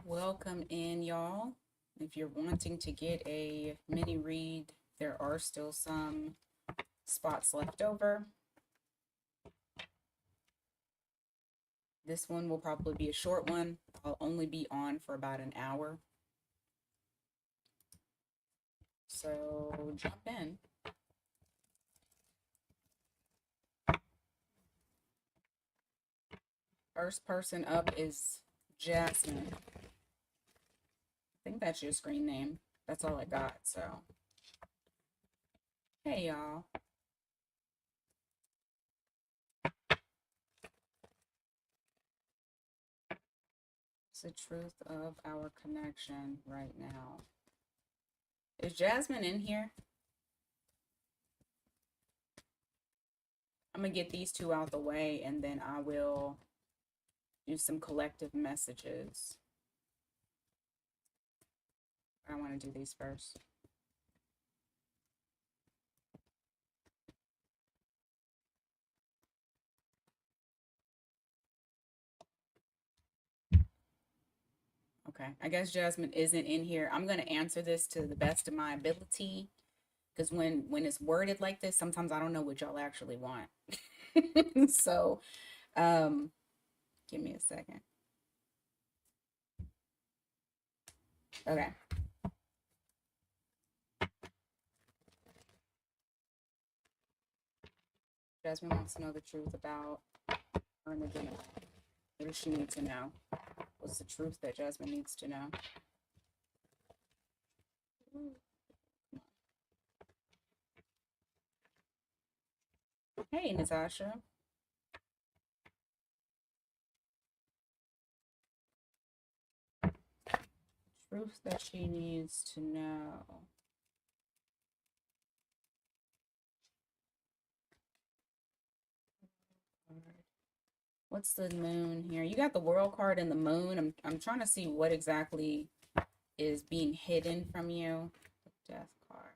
Welcome in, y'all. If you're wanting to get a mini read, there are still some spots left over. This one will probably be a short one. I'll only be on for about an hour. So jump in. First person up is Jasmine. I think that's your screen name. That's all I got. So, hey, y'all. It's the truth of our connection right now. Is Jasmine in here? I'm going to get these two out the way and then I will do some collective messages. I want to do these first. Okay, I guess Jasmine isn't in here. I'm going to answer this to the best of my ability because when it's worded like this, sometimes I don't know what y'all actually want. So, give me a second. Okay. Jasmine wants to know the truth about her and the dinner. What does she need to know? What's the truth that Jasmine needs to know? Hey, Natasha. Truth that she needs to know. What's the moon here? You got the world card and the moon. I'm trying to see what exactly is being hidden from you. The death card.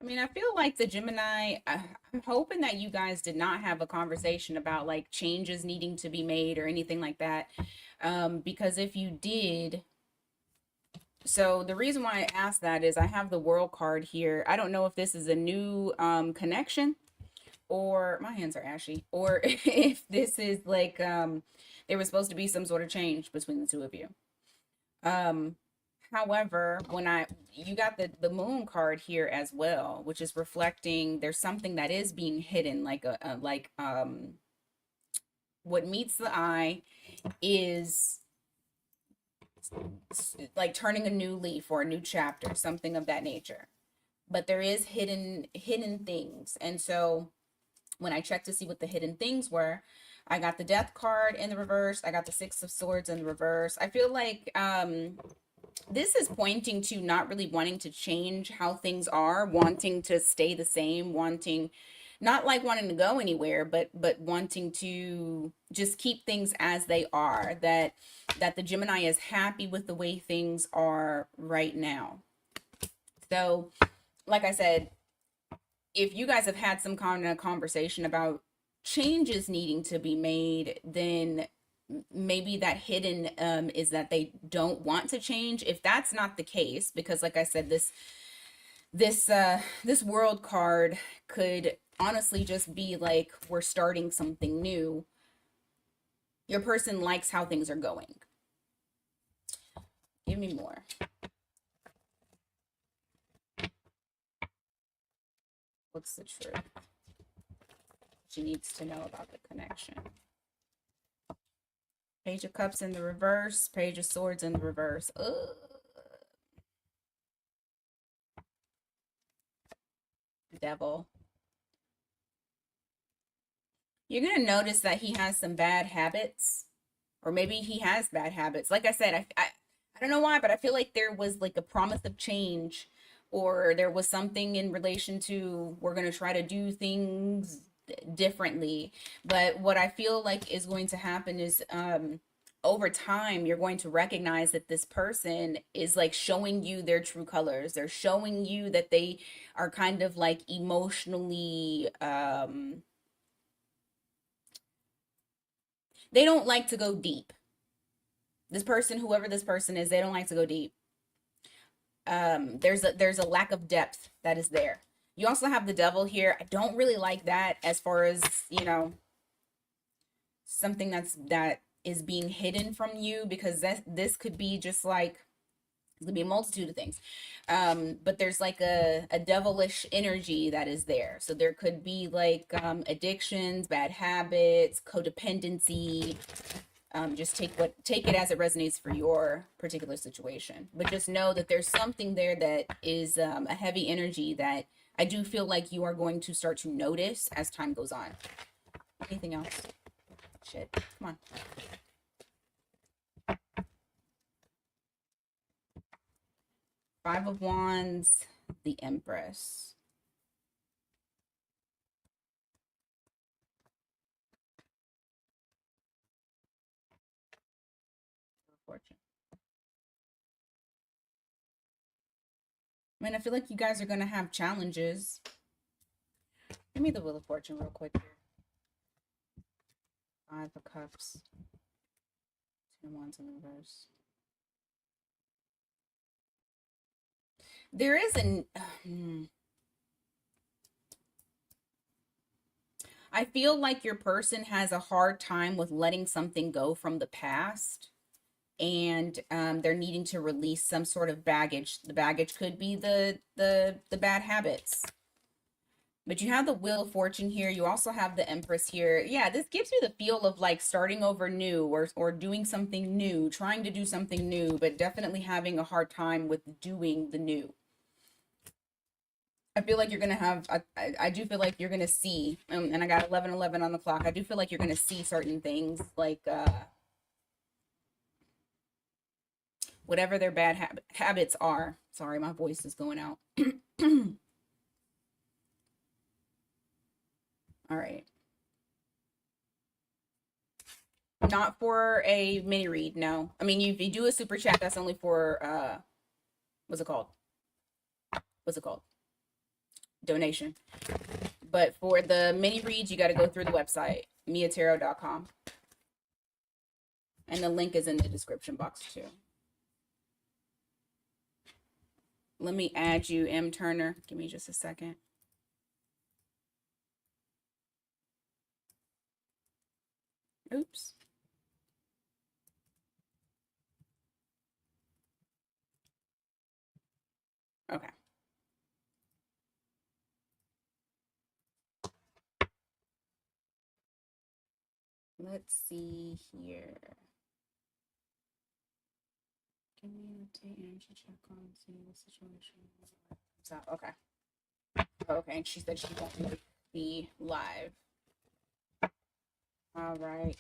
I mean, I feel like the Gemini, I'm hoping that you guys did not have a conversation about like changes needing to be made or anything like that. Because if you did, so the reason why I asked that is I have the world card here. I don't know if this is a new connection or my hands are ashy, or if this is like there was supposed to be some sort of change between the two of you. Um, However, when you got the moon card here as well, which is reflecting there's something that is being hidden, like what meets the eye is like turning a new leaf or a new chapter, something of that nature. But there is hidden things, and so when I checked to see what the hidden things were, I got the death card in the reverse. I got the six of swords in the reverse. I feel like this is pointing to not really wanting to change how things are, wanting to stay the same, wanting not like wanting to go anywhere, but wanting to just keep things as they are. That the Gemini is happy with the way things are right now. So, like I said, if you guys have had some kind of conversation about changes needing to be made, then maybe that hidden is that they don't want to change. If that's not the case, because like I said, this world card could honestly just be like we're starting something new. Your person likes how things are going. Give me more. What's the truth she needs to know about the connection? Page of Cups in the reverse, Page of Swords in the reverse. Ugh. Devil. You're going to notice that he has some bad habits, or maybe he has bad habits. Like I said, I don't know why, but I feel like there was like a promise of change, or there was something in relation to we're going to try to do things differently. But what I feel like is going to happen is over time, you're going to recognize that this person is like showing you their true colors. They're showing you that they are kind of like emotionally, they don't like to go deep. This person, whoever this person is, they don't like to go deep. There's a lack of depth that is there. You also have the devil here. I don't really like that as far as, something that is being hidden from you, because this could be just like, it could be a multitude of things. But there's like a devilish energy that is there. So there could be like addictions, bad habits, codependency. Just take it as it resonates for your particular situation. But just know that there's something there that is a heavy energy that I do feel like you are going to start to notice as time goes on. Anything else? Shit. Come on. Five of Wands, the Empress. Fortune. I mean, I feel like you guys are going to have challenges. Give me the Wheel of Fortune real quick here. Five of Cups. Ten of Wands in reverse. There is an... I feel like your person has a hard time with letting something go from the past, and they're needing to release some sort of baggage. The baggage could be the bad habits. But you have the Wheel of Fortune here. You also have the Empress here. Yeah, this gives me the feel of like starting over new, or doing something new, trying to do something new, but definitely having a hard time with doing the new. I feel like you're going to have, I do feel like you're going to see, and I got 11:11 on the clock. I do feel like you're going to see certain things like, whatever their bad habits are. Sorry, my voice is going out. All right. Not for a mini read, no. I mean, if you do a super chat, that's only for, what's it called? Donation. But for the mini reads, you got to go through the website, miatarot.com. And the link is in the description box too. Let me add you, M. Turner. Give me just a second. Oops. Okay. Let's see here. Give me a energy check on see the situation. So, okay. Okay, and she said she won't be live. All right.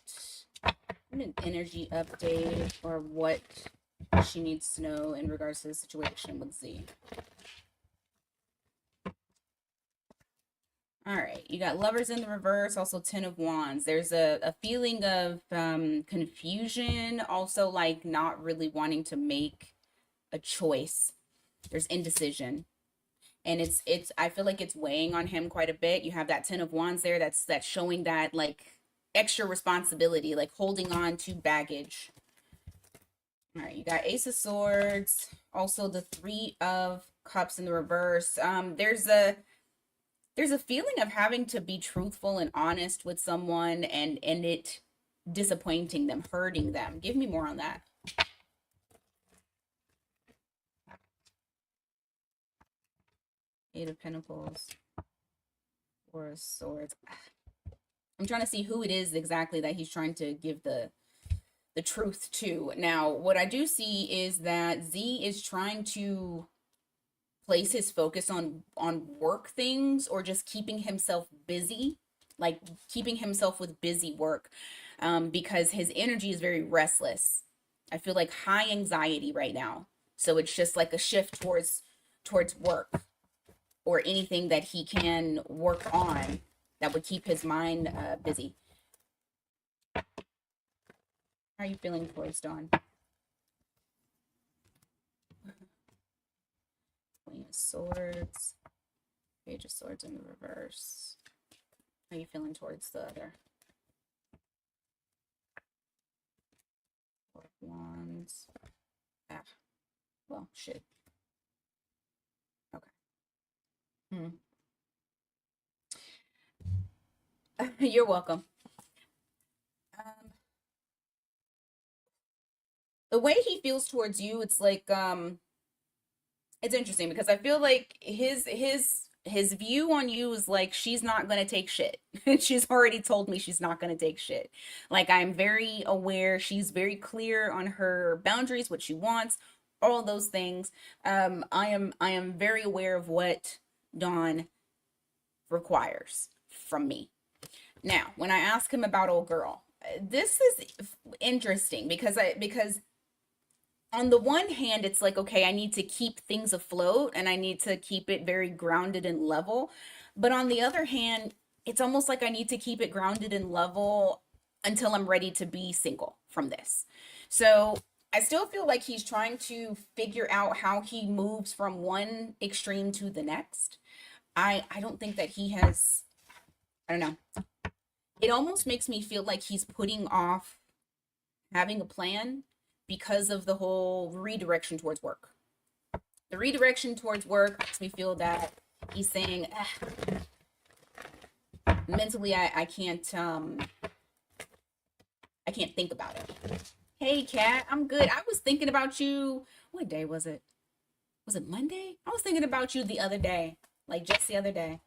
An energy update, or what she needs to know in regards to the situation with Z. All right, you got Lovers in the reverse, also Ten of Wands. There's a feeling of confusion, also like not really wanting to make a choice. There's indecision. And it's I feel like it's weighing on him quite a bit. You have that Ten of Wands there, that's showing that like extra responsibility, like holding on to baggage. All right, you got Ace of Swords, also the Three of Cups in the reverse. There's a feeling of having to be truthful and honest with someone, and it disappointing them, hurting them. Give me more on that. Eight of Pentacles, Four of Swords. I'm trying to see who it is exactly that he's trying to give the truth to. Now, what I do see is that Z is trying to place his focus on work things, or just keeping himself busy, like keeping himself with busy work, because his energy is very restless. I feel like high anxiety right now. So it's just like a shift towards work, or anything that he can work on that would keep his mind busy. All How are you feeling towards Dawn? Queen of Swords. Page of Swords in the reverse. How are you feeling towards the other? Four of Wands. Ah. Well, shit. Okay. You're welcome. The way he feels towards you, it's like it's interesting because I feel like his view on you is like she's not gonna take shit. She's already told me she's not gonna take shit. Like I'm very aware, she's very clear on her boundaries, what she wants, all those things. I am very aware of what Dawn requires from me. Now, when I ask him about old girl, this is interesting because on the one hand, it's like, okay, I need to keep things afloat and I need to keep it very grounded and level. But on the other hand, it's almost like I need to keep it grounded and level until I'm ready to be single from this. So I still feel like he's trying to figure out how he moves from one extreme to the next. I don't think that he has, I don't know. It almost makes me feel like he's putting off having a plan because of the whole redirection towards work. The redirection towards work makes me feel that he's saying, mentally, I can't think about it. Hey, Kat, I'm good. I was thinking about you. What day was it? Was it Monday? I was thinking about you the other day, like just the other day.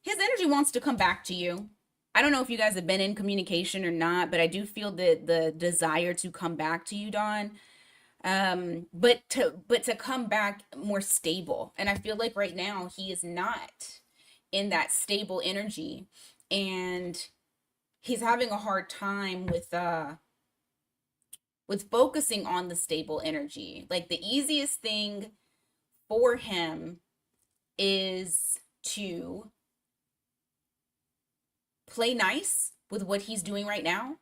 His energy wants to come back to you. I don't know if you guys have been in communication or not, but I do feel the desire to come back to you, Dawn. But to come back more stable. And I feel like right now he is not in that stable energy, and he's having a hard time with focusing on the stable energy. Like the easiest thing for him is to play nice with what he's doing right now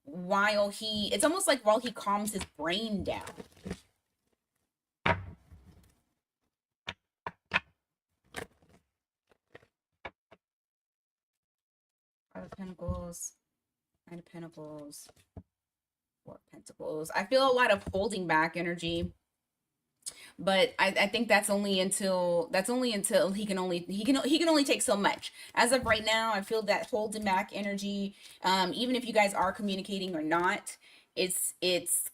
while it's almost like while he calms his brain down. Five of Pentacles, Nine of Pentacles, Four of Pentacles. I feel a lot of holding back energy, but I think that's only until he can only take so much. As of right now, I feel that holding back energy, even if you guys are communicating or not, it's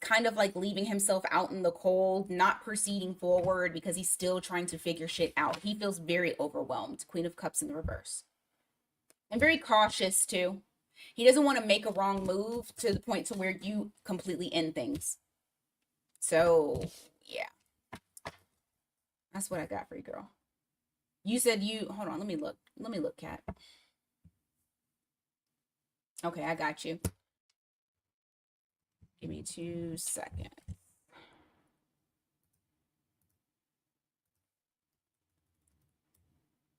kind of like leaving himself out in the cold, not proceeding forward because he's still trying to figure shit out. He feels very overwhelmed. Queen of Cups in the reverse. And very cautious too. He doesn't want to make a wrong move to the point to where you completely end things. So, yeah. That's what I got for you, girl. You said hold on, let me look, Kat. Okay, I got you. Give me 2 seconds.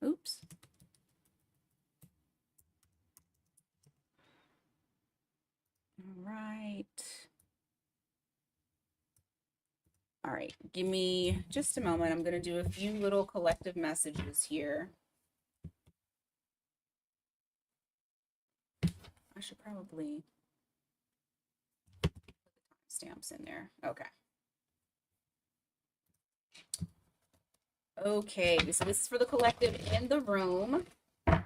Oops. All right. All right, give me just a moment. I'm going to do a few little collective messages here. I should probably put the stamps in there. Okay. Okay, so this is for the collective in the room. I'm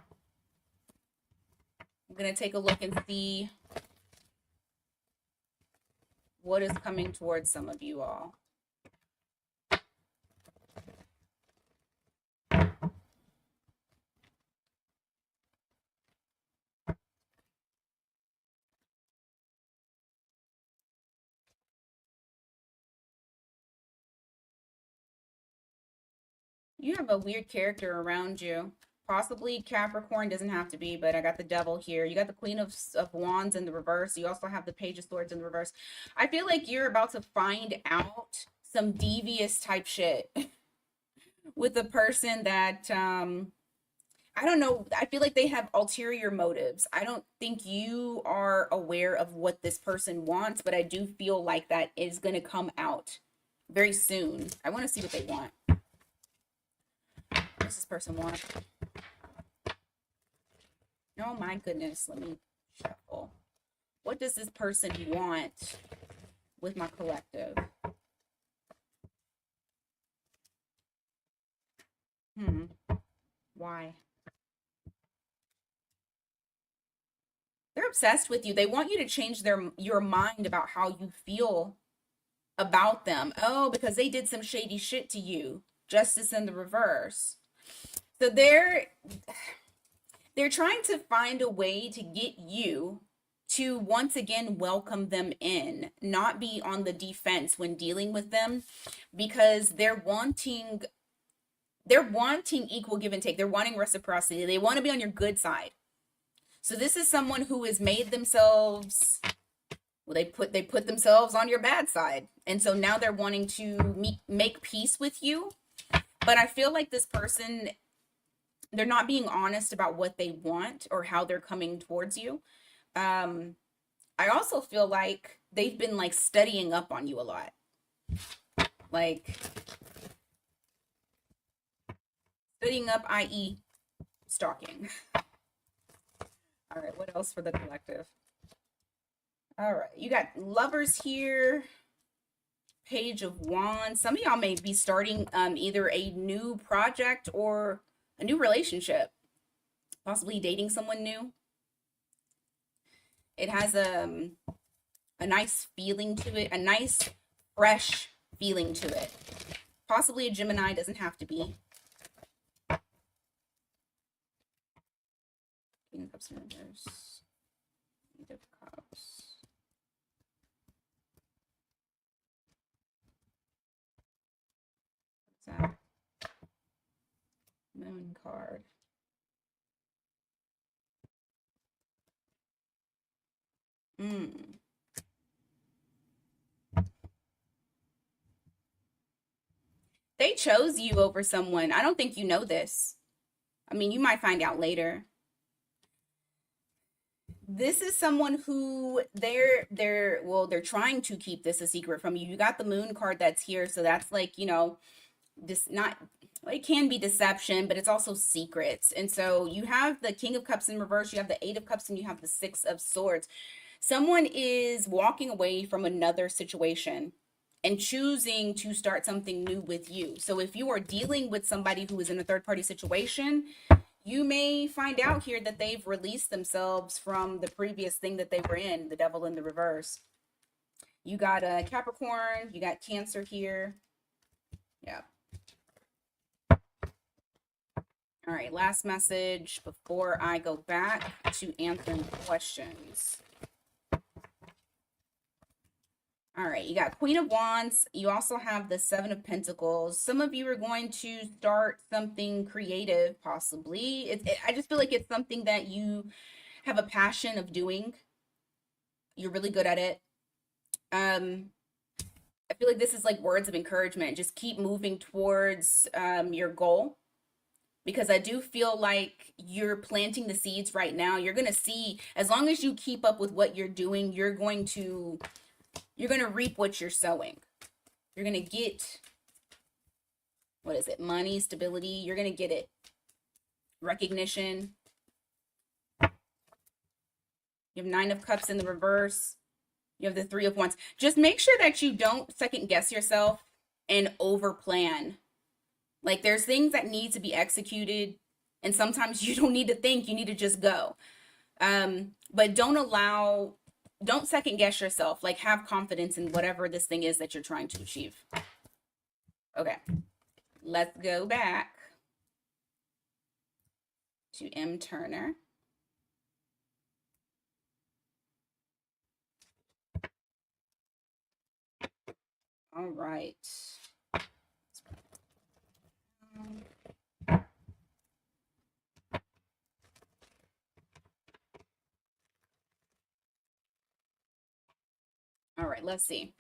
going to take a look and see what is coming towards some of you all. You have a weird character around you. Possibly Capricorn, doesn't have to be, but I got the Devil here. You got the Queen of Wands in the reverse. You also have the Page of Swords in the reverse. I feel like you're about to find out some devious type shit with a person that I don't know, I feel like they have ulterior motives. I don't think you are aware of what this person wants, but I do feel like that is going to come out very soon. I want to see what they want. What does this person want? Oh my goodness, let me shuffle. What does this person want with my collective? Why? They're obsessed with you. They want you to change your mind about how you feel about them. Oh, because they did some shady shit to you. Justice in the reverse. So they're trying to find a way to get you to once again welcome them in, not be on the defense when dealing with them, because they're wanting equal give and take. They're wanting reciprocity. They want to be on your good side. So this is someone who has made themselves, well, they put themselves on your bad side. And so now they're wanting to make peace with you. But I feel like this person, they're not being honest about what they want or how they're coming towards you. I also feel like they've been like studying up on you a lot. Like studying up, i.e., stalking. All right, what else for the collective? All right, you got lovers here. Page of Wands. Some of y'all may be starting either a new project or a new relationship, possibly dating someone new. It has a nice feeling to it, a nice fresh feeling to it. Possibly a Gemini, doesn't have to be. King of Cups, Reverse, Eight of Cups. What's that? Moon card. They chose you over someone. I don't think you know this. I mean, you might find out later. This is someone who they're trying to keep this a secret from you. You got the moon card that's here, so that's like, this not, it can be deception, but it's also secrets. And so you have the King of Cups in reverse, you have the Eight of Cups, and you have the Six of Swords. Someone is walking away from another situation and choosing to start something new with you. So if you are dealing with somebody who is in a third party situation, you may find out here that they've released themselves from the previous thing that they were in, the Devil in the reverse. You got a Capricorn, you got Cancer here. Yeah. All right, last message before I go back to answering questions. All right, you got Queen of Wands. You also have the Seven of Pentacles. Some of you are going to start something creative, possibly. I just feel like it's something that you have a passion of doing. You're really good at it. I feel like this is like words of encouragement. Just keep moving towards your goal, because I do feel like you're planting the seeds right now. You're going to see, as long as you keep up with what you're doing, you're going to reap what you're sowing. You're going to get, what is it? Money, stability. You're going to get it. Recognition. You have Nine of Cups in the reverse. You have the Three of Wands. Just make sure that you don't second guess yourself and over plan. Like, there's things that need to be executed, and sometimes you don't need to think, you need to just go. But don't second guess yourself. Like, have confidence in whatever this thing is that you're trying to achieve. Okay, let's go back to M. Turner. All right. All right, let's see.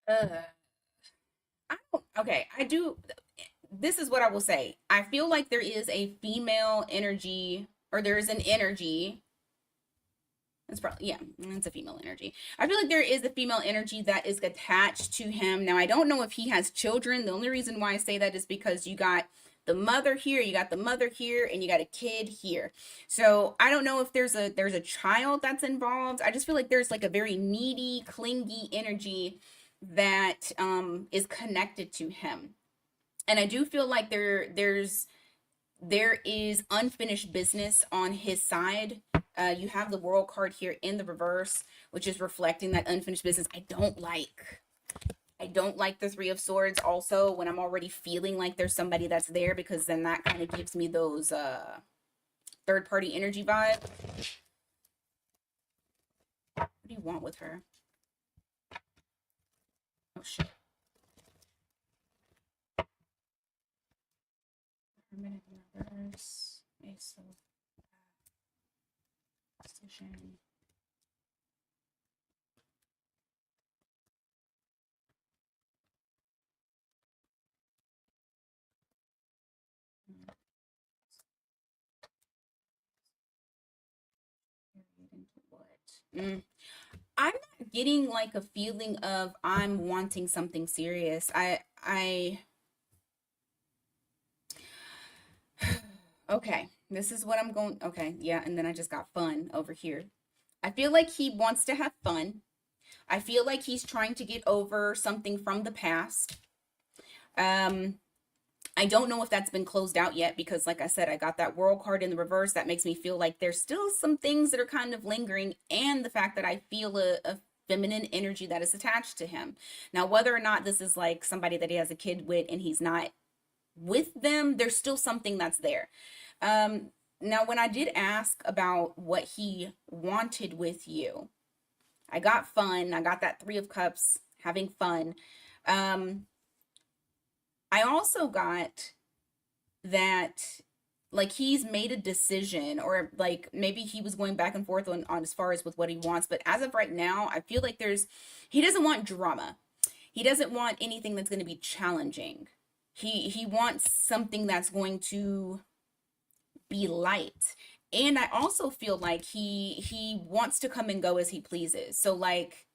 Uh, I don't, okay, I do. This is what I will say. I feel like there is a female energy, or there is an energy. It's probably, yeah, it's a female energy. I feel like there is a female energy that is attached to him. Now, I don't know if he has children. The only reason why I say that is because you got the mother here, you got the mother here, and you got a kid here. So I don't know if there's a child that's involved. I just feel like there's like a very needy, clingy energy that is connected to him. And I do feel like there is unfinished business on his side. You have the world card here in the reverse, which is reflecting that unfinished business. I don't like the three of swords also when I'm already feeling like there's somebody that's there, because then that kind of gives me those third party energy vibe. What do you want with her? Oh shit. Hermit in reverse. Ace of position. Mm. I'm not getting like a feeling of I'm wanting something serious. Okay, this is what I'm going. Okay, yeah, and then I just got fun over here. I feel like he wants to have fun. I feel like he's trying to get over something from the past. Um, I don't know if that's been closed out yet because, like I said, I got that world card in the reverse. That makes me feel like there's still some things that are kind of lingering, and the fact that I feel a feminine energy that is attached to him. Now, whether or not this is like somebody that he has a kid with and he's not with them, there's still something that's there. Now, when I did ask about what he wanted with you, I got fun. I got that Three of Cups, having fun. Um, I also got that like he's made a decision, or like maybe he was going back and forth on as far as with what he wants, but as of right now I feel like he doesn't want drama. He doesn't want anything that's going to be challenging. He wants something that's going to be light. And I also feel like he wants to come and go as he pleases. So like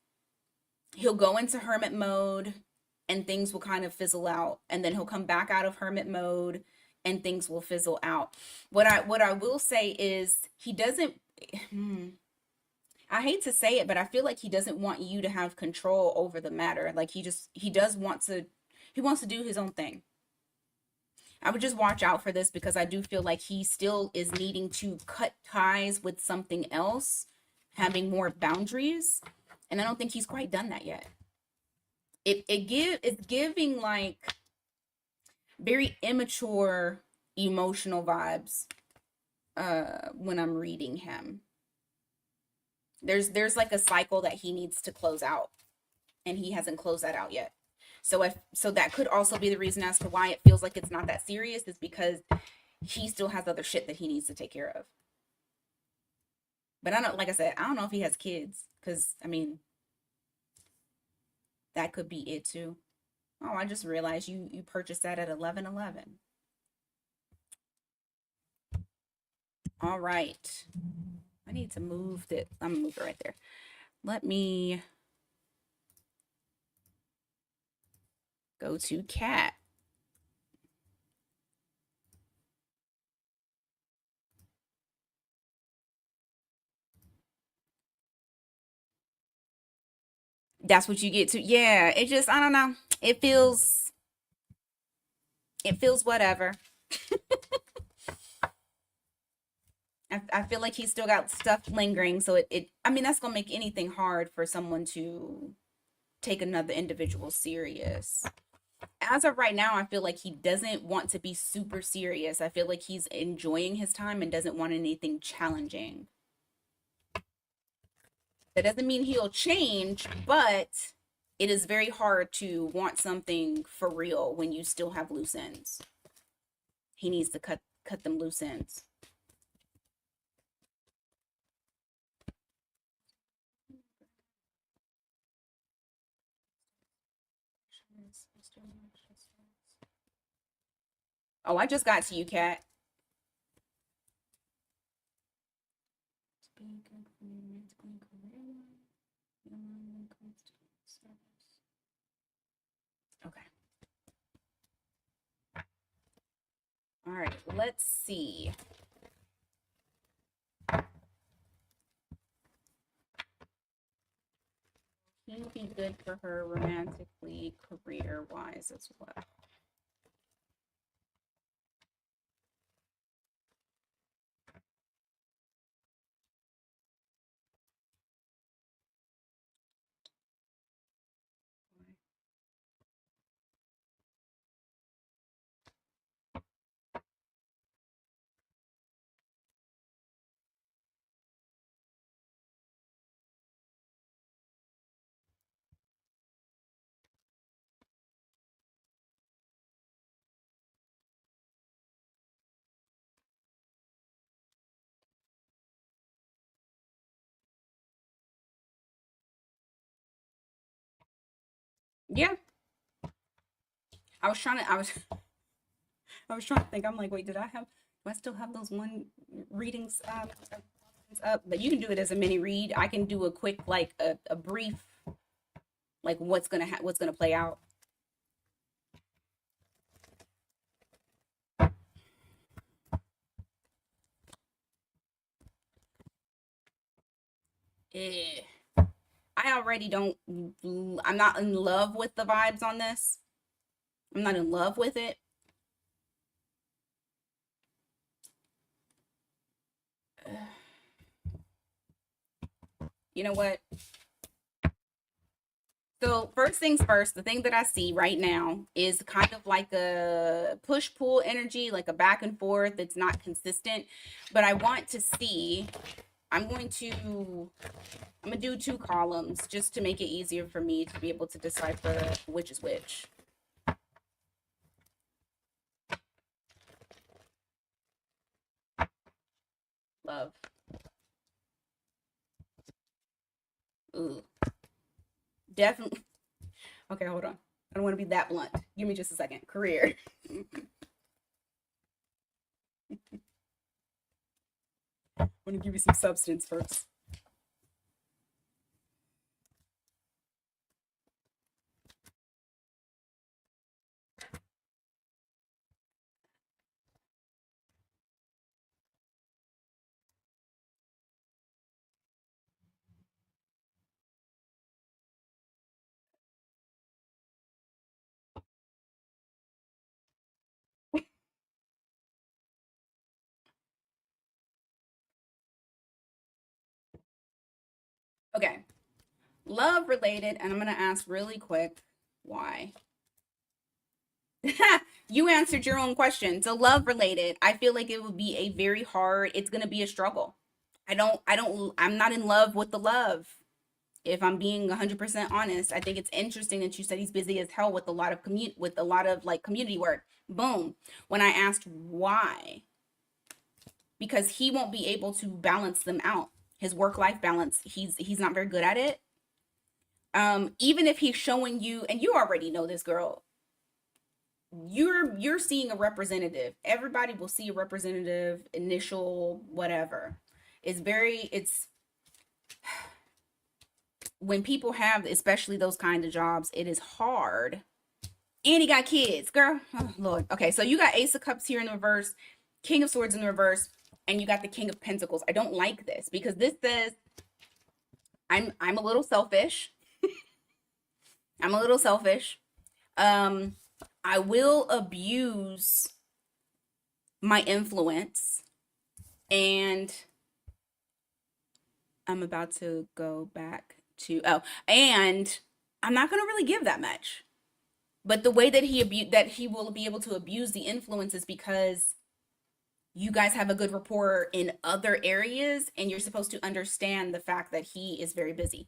he'll go into hermit mode and things will kind of fizzle out, and then he'll come back out of hermit mode and things will fizzle out. What I will say is he doesn't I hate to say it, but I feel like he doesn't want you to have control over the matter. Like he does want to he wants to do his own thing. I would just watch out for this because I do feel like he still is needing to cut ties with something else, having more boundaries, and I don't think he's quite done that yet. It's giving like very immature emotional vibes when I'm reading him. There's like a cycle that he needs to close out, and he hasn't closed that out yet. So that could also be the reason as to why it feels like it's not that serious, is because he still has other shit that he needs to take care of. But I don't, like I said, I don't know if he has kids, because I mean that could be it too. Oh, I just realized you purchased that at 11:11. All right. I need to move that. I'm gonna move it right there. Let me go to cat. That's what you get to. Yeah, it just, I don't know. It feels whatever. I feel like he's still got stuff lingering, so I mean that's gonna make anything hard for someone to take another individual serious. As of right now, I feel like he doesn't want to be super serious. I feel like he's enjoying his time and doesn't want anything challenging. That doesn't mean he'll change, but it is very hard to want something for real when you still have loose ends. He needs to cut them loose ends. Oh, I just got to you, Kat. Okay. All right, let's see. He would be good for her romantically, career-wise as well. Yeah, I was trying to. I was trying to think. I'm like, wait, do I still have those one readings up? But you can do it as a mini read. I can do a quick, like a brief, like what's gonna play out. Eh. I already don't. I'm not in love with the vibes on this. I'm not in love with it. You know what? So first things first, the thing that I see right now is kind of like a push pull energy, like a back and forth. It's not consistent, but I want to see. I'm going to I'm gonna do two columns just to make it easier for me to be able to decipher which is which. Love. Ooh. Definitely. Okay, hold on. I don't want to be that blunt. Give me just a second. Career. I want to give you some substance first. Okay. Love related, and I'm going to ask really quick why. You answered your own question. So love related, I feel like it would be a very hard, it's going to be a struggle. I'm not in love with the love. If I'm being 100% honest, I think it's interesting that you said he's busy as hell with a lot of like community work. Boom. When I asked why, because he won't be able to balance them out. His work-life balance, he's not very good at it. Even if he's showing you, and you already know this, girl, you're seeing a representative. Everybody will see a representative, initial, whatever. It's when people have, especially those kind of jobs, it is hard. And he got kids, girl. Oh, Lord. Okay, so you got Ace of Cups here in the reverse, King of Swords in the reverse, and you got the King of Pentacles. I don't like this because this says I'm a little selfish. I'm a little selfish. I will abuse my influence, and I'm about to go back to and I'm not gonna really give that much. But the way that he will be able to abuse the influence is because you guys have a good rapport in other areas, and you're supposed to understand the fact that he is very busy.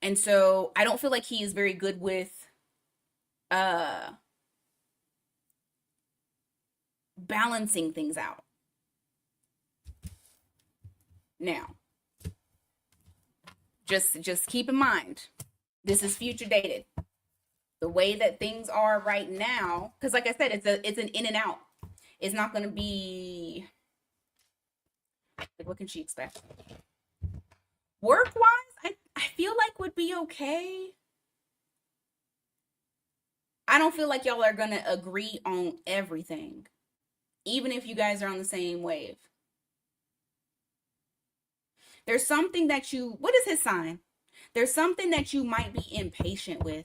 And so I don't feel like he is very good with uh balancing things out. Now, just keep in mind, this is future dated. The way that things are right now, because like I said, it's an in and out. It's not going to be like, what can she expect? Work wise, I feel like would be okay. I don't feel like y'all are going to agree on everything, even if you guys are on the same wave. There's something that you, what is his sign? There's something that you might be impatient with.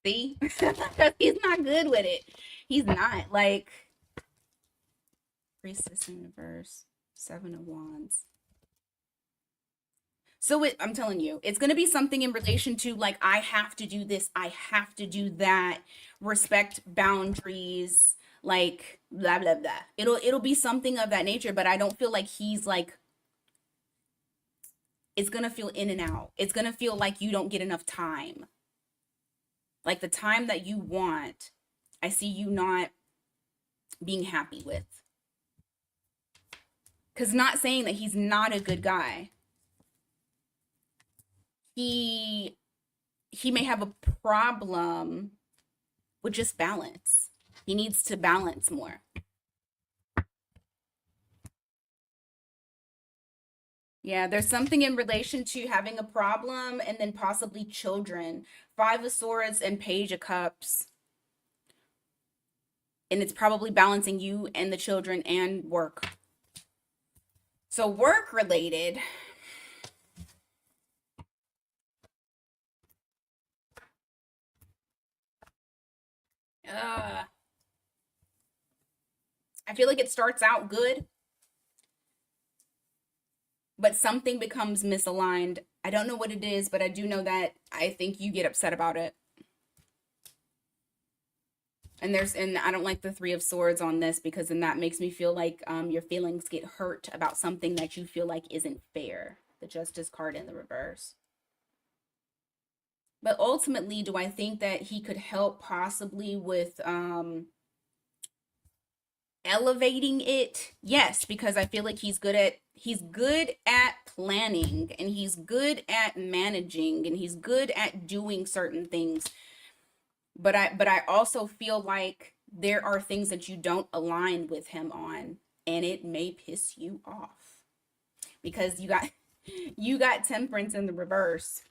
See? He's not good with it. He's not. Like, Priestess in reverse, Seven of Wands. So I'm telling you, it's going to be something in relation to like, I have to do this, I have to do that, respect boundaries, like blah blah blah. It'll be something of that nature, but I don't feel like he's like, it's going to feel in and out. It's going to feel like you don't get enough time. Like the time that you want, I see you not being happy with. Cuz not saying that he's not a good guy. He may have a problem with just balance. He needs to balance more. Yeah, there's something in relation to having a problem and then possibly children. Five of Swords and Page of Cups. And it's probably balancing you and the children and work. So work related. I feel like it starts out good, but something becomes misaligned. I don't know what it is, but I do know that I think you get upset about it. And I don't like the Three of Swords on this, because then that makes me feel like your feelings get hurt about something that you feel like isn't fair. The Justice card in the reverse. But ultimately, do I think that he could help possibly with elevating it? Yes, because I feel like he's good at planning, and he's good at managing, and he's good at doing certain things. But I also feel like there are things that you don't align with him on, and it may piss you off, because you got Temperance in the reverse.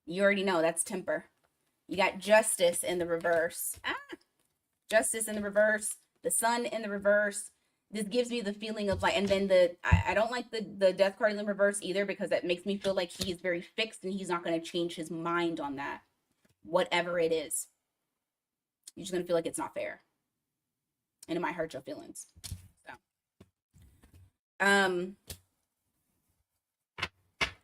You already know that's temper. You got Justice in the reverse. Justice in the reverse. The Sun in the reverse. This gives me the feeling of like, and then I don't like the Death card in the reverse either, because that makes me feel like he is very fixed and he's not going to change his mind on that. Whatever it is. You're just going to feel like it's not fair. And it might hurt your feelings. So.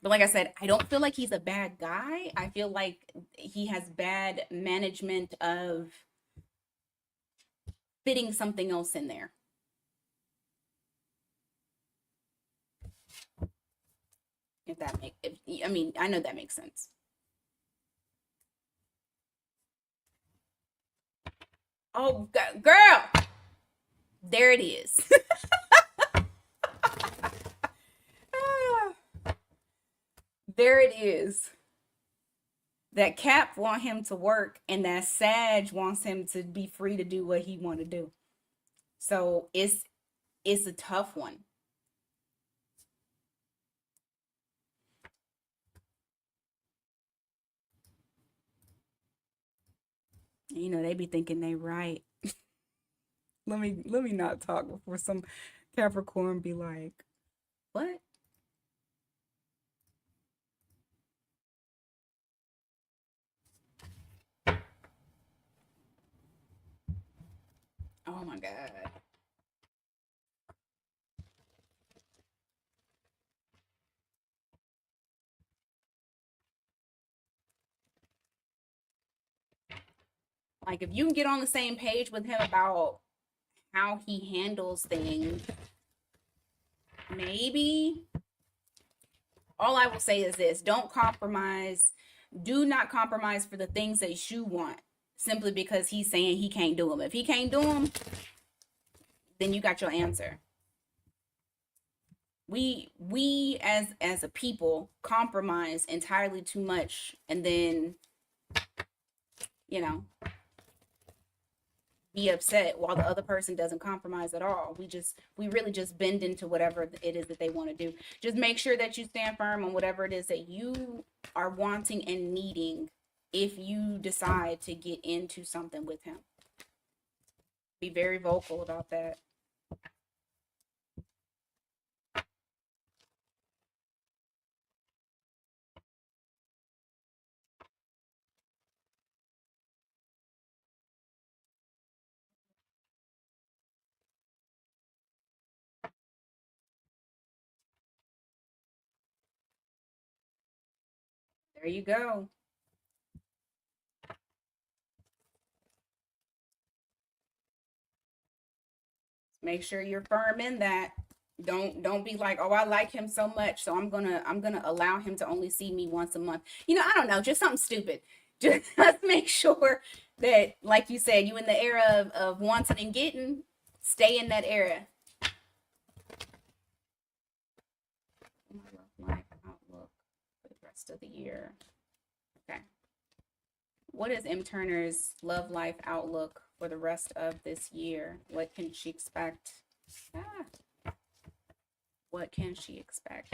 But like I said, I don't feel like he's a bad guy. I feel like he has bad management of fitting something else in there. I know that makes sense. Oh, girl, there it is. There it is. That Cap want him to work, and that Sag wants him to be free to do what he want to do. So it's a tough one. You know, they be thinking they right. let me not talk before some Capricorn be like, what? Oh my God. Like, if you can get on the same page with him about how he handles things, maybe. All I will say is this: don't compromise. Do not compromise for the things that you want, simply because he's saying he can't do them. If he can't do them, then you got your answer. We as a people compromise entirely too much, and then, you know, be upset while the other person doesn't compromise at all. We really just bend into whatever it is that they want to do. Just make sure that you stand firm on whatever it is that you are wanting and needing if you decide to get into something with him. Be very vocal about that. There you go. Make sure you're firm in that. Don't be like, oh, I like him so much, so I'm gonna allow him to only see me once a month. I don't know, just something stupid. Just make sure that, like you said, you in the era of wanting and getting, stay in that era. Life outlook for the rest of the year. Okay. What is M. Turner's love life outlook for the rest of this year? What can she expect? What can she expect?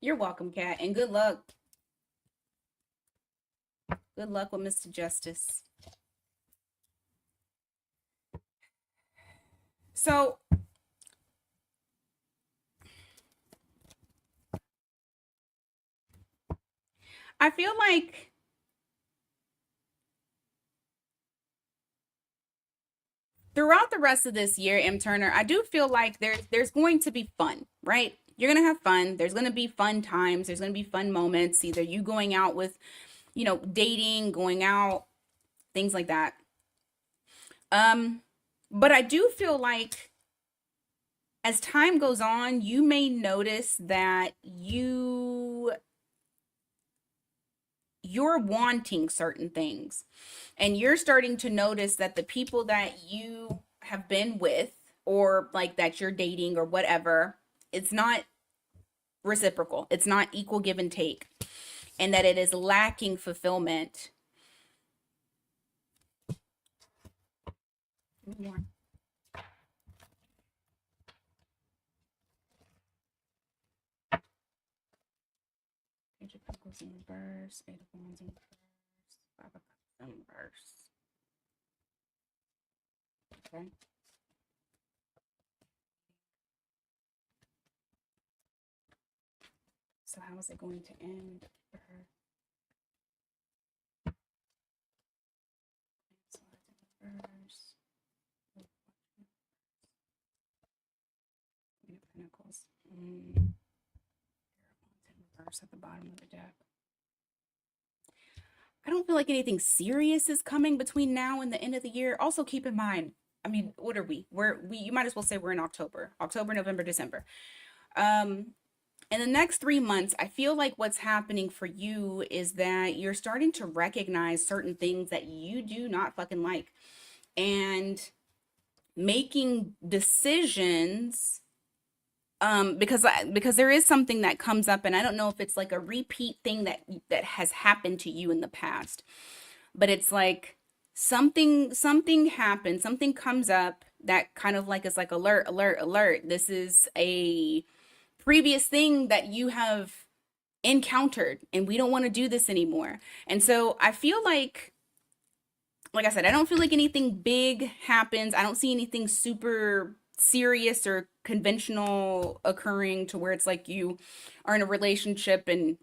You're welcome, Kat, and good luck. Good luck with Mr. Justice. So, I feel like throughout the rest of this year, M. Turner, I do feel like there's going to be fun, right? You're gonna have fun. There's gonna be fun times. There's gonna be fun moments. Either you going out with, dating, going out, things like that. But I do feel like as time goes on, you may notice that you're wanting certain things, and you're starting to notice that the people that you have been with, or like that you're dating or whatever, it's not reciprocal, it's not equal give and take, and that it is lacking fulfillment. More. Page of Pentacles in reverse, Eight of Wands in reverse, Five of Cups in reverse. Okay. So how is it going to end for her? Reverse. Eight of Pentacles. Reverse at the bottom of the deck. I don't feel like anything serious is coming between now and the end of the year. Also, keep in mind, I mean, what are we? You might as well say we're in October, November, December. In the next 3 months, I feel like what's happening for you is that you're starting to recognize certain things that you do not fucking like, and making decisions, because there is something that comes up, and I don't know if it's like a repeat thing that has happened to you in the past, but it's like something happens, something comes up that kind of like is like alert, alert, alert. This is a previous thing that you have encountered, and we don't want to do this anymore. And so I feel like I said, I don't feel like anything big happens. I don't see anything super serious or conventional occurring to where it's like you are in a relationship and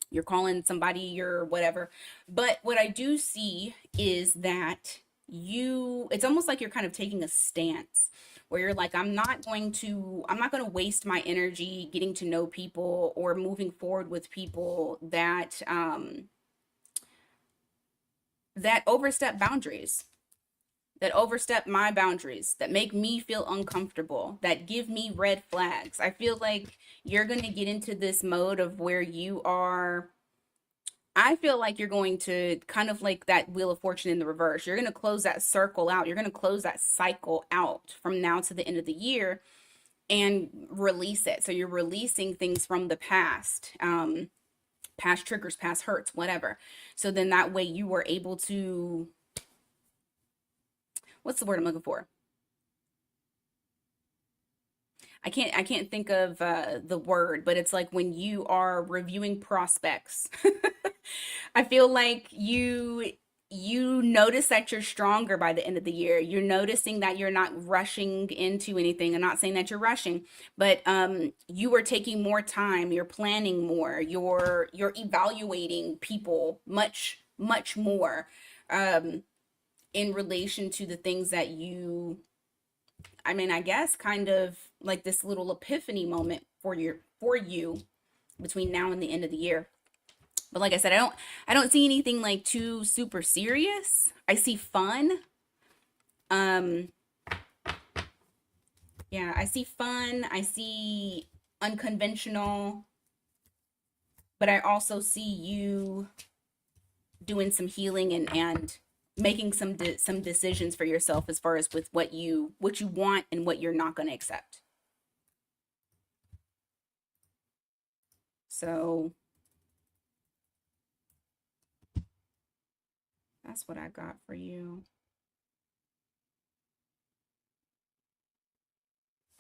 you're calling somebody your whatever. But what I do see is that it's almost like you're kind of taking a stance where you're like, I'm not going to waste my energy getting to know people or moving forward with people that overstep boundaries. that overstep my boundaries, that make me feel uncomfortable, that give me red flags. I feel like you're going to get into this mode of where you are. I feel like you're going to kind of like that Wheel of Fortune in the reverse. You're going to close that circle out. You're going to close that cycle out from now to the end of the year and release it. So you're releasing things from the past, past triggers, past hurts, whatever. So then that way you were able to, what's the word I'm looking for? I can't think of the word, but it's like when you are reviewing prospects. I feel like you notice that you're stronger by the end of the year. You're noticing that you're not rushing into anything. I'm not saying that you're rushing, but you are taking more time. You're planning more. You're evaluating people much more um, in relation to the things that you. I mean, I guess kind of like this little epiphany moment for you between now and the end of the year. But like I said, I don't see anything like too super serious. I see fun. Um yeah, I see fun. I see unconventional, but I also see you doing some healing and making some decisions for yourself as far as with what you want and what you're not going to accept. So that's what I got for you.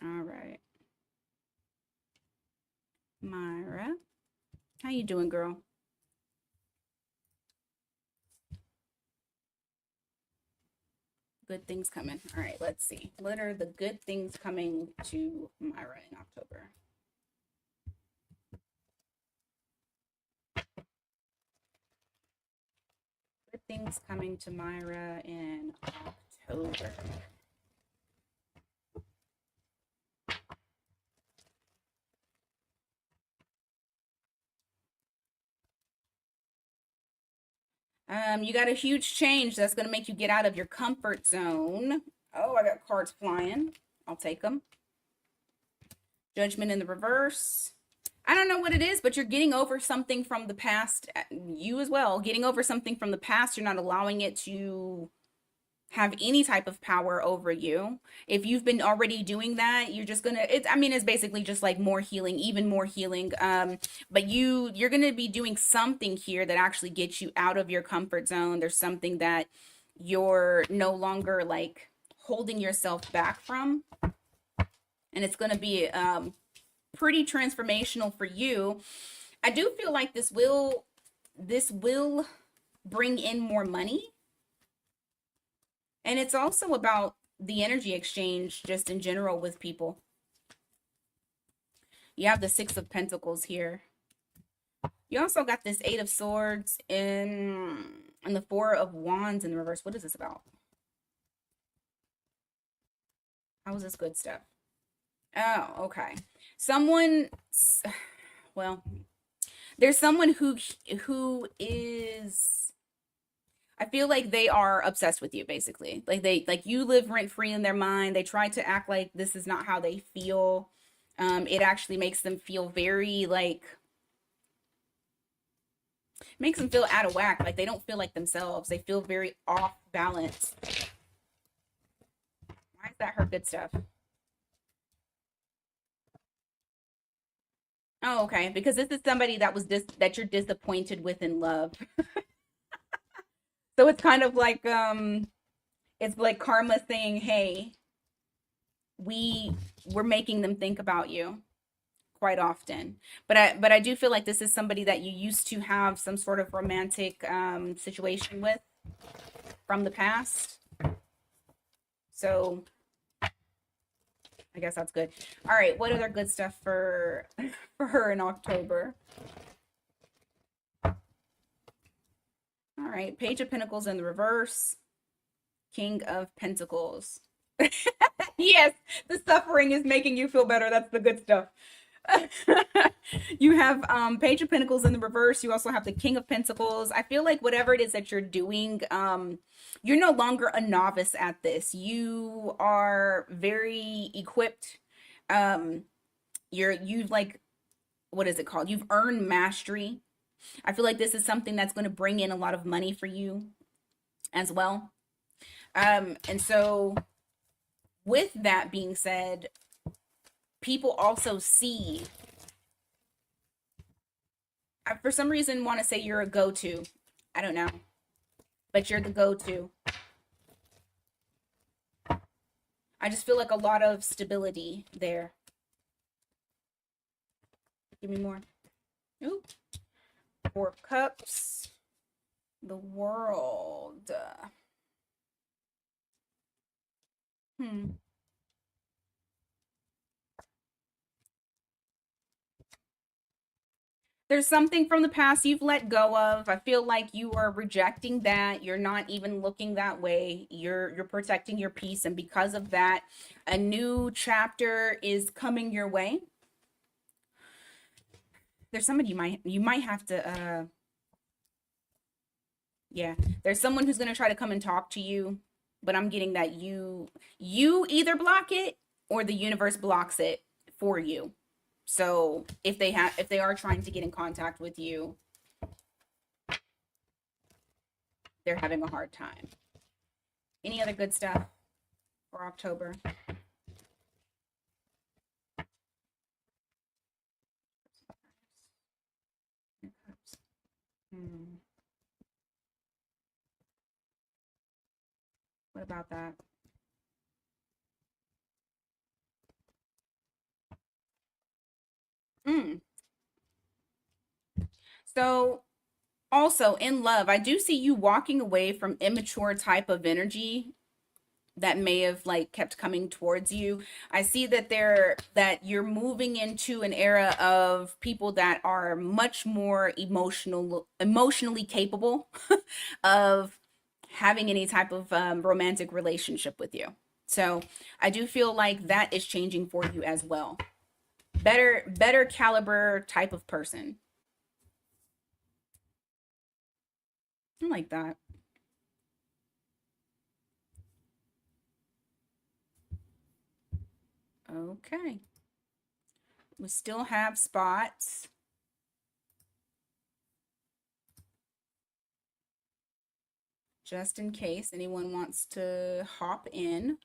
All right. Myra, how you doing, girl? Good things coming. All right, let's see. What are the good things coming to Myra in October? Good things coming to Myra in October. You got a huge change that's going to make you get out of your comfort zone. Oh, I got cards flying. I'll take them. Judgment in the reverse. I don't know what it is, but you're getting over something from the past. You as well, getting over something from the past. You're not allowing it to have any type of power over you. If you've been already doing that, you're just gonna it's I mean it's basically just like more healing, even more healing. But you're gonna be doing something here that actually gets you out of your comfort zone. There's something that you're no longer like holding yourself back from. And it's gonna be pretty transformational for you. I do feel like this will bring in more money. And it's also about the energy exchange just in general with people. You have the Six of Pentacles here. You also got this Eight of Swords and the Four of Wands in the reverse. What is this about? How is this good stuff? Oh, okay. Someone, well, there's someone who is, I feel like they are obsessed with you, basically. Like you live rent free in their mind. They try to act like this is not how they feel. It actually makes them feel very like, makes them feel out of whack. Like they don't feel like themselves. They feel very off balance. Why is that her good stuff? Oh, okay. Because this is somebody that you're disappointed with in love. So it's like karma saying, "Hey, we we're making them think about you quite often." But I do feel like this is somebody that you used to have some sort of romantic situation with from the past. So I guess that's good. All right, what other good stuff for for her in October? All right, Page of Pentacles in the reverse, King of Pentacles. Yes, the suffering is making you feel better. That's the good stuff. You have Page of Pentacles in the reverse. You also have the King of Pentacles. I feel like whatever it is that you're doing, you're no longer a novice at this. You are very equipped. Um, you've like, what is it called? You've earned mastery. I feel like this is something that's going to bring in a lot of money for you as well. And so with that being said, people also see, I for some reason want to say you're a go-to. I don't know, but you're the go-to. I just feel like a lot of stability there. Give me more. Ooh. 4 of Cups. The World. There's something from the past you've let go of. I feel like you are rejecting that. You're not even looking that way. You're protecting your peace, and because of that, a new chapter is coming your way. There's somebody you might have to yeah, there's someone who's going to try to come and talk to you, but I'm getting that you either block it or the universe blocks it for you. So if they are trying to get in contact with you, they're having a hard time. Any other good stuff for October? What about that? So also in love, I do see you walking away from immature type of energy that may have like kept coming towards you. I see that you're moving into an era of people that are much more emotionally capable of having any type of romantic relationship with you. So I do feel like that is changing for you as well. Better caliber type of person. I like that. Okay. We still have spots. Just in case anyone wants to hop in.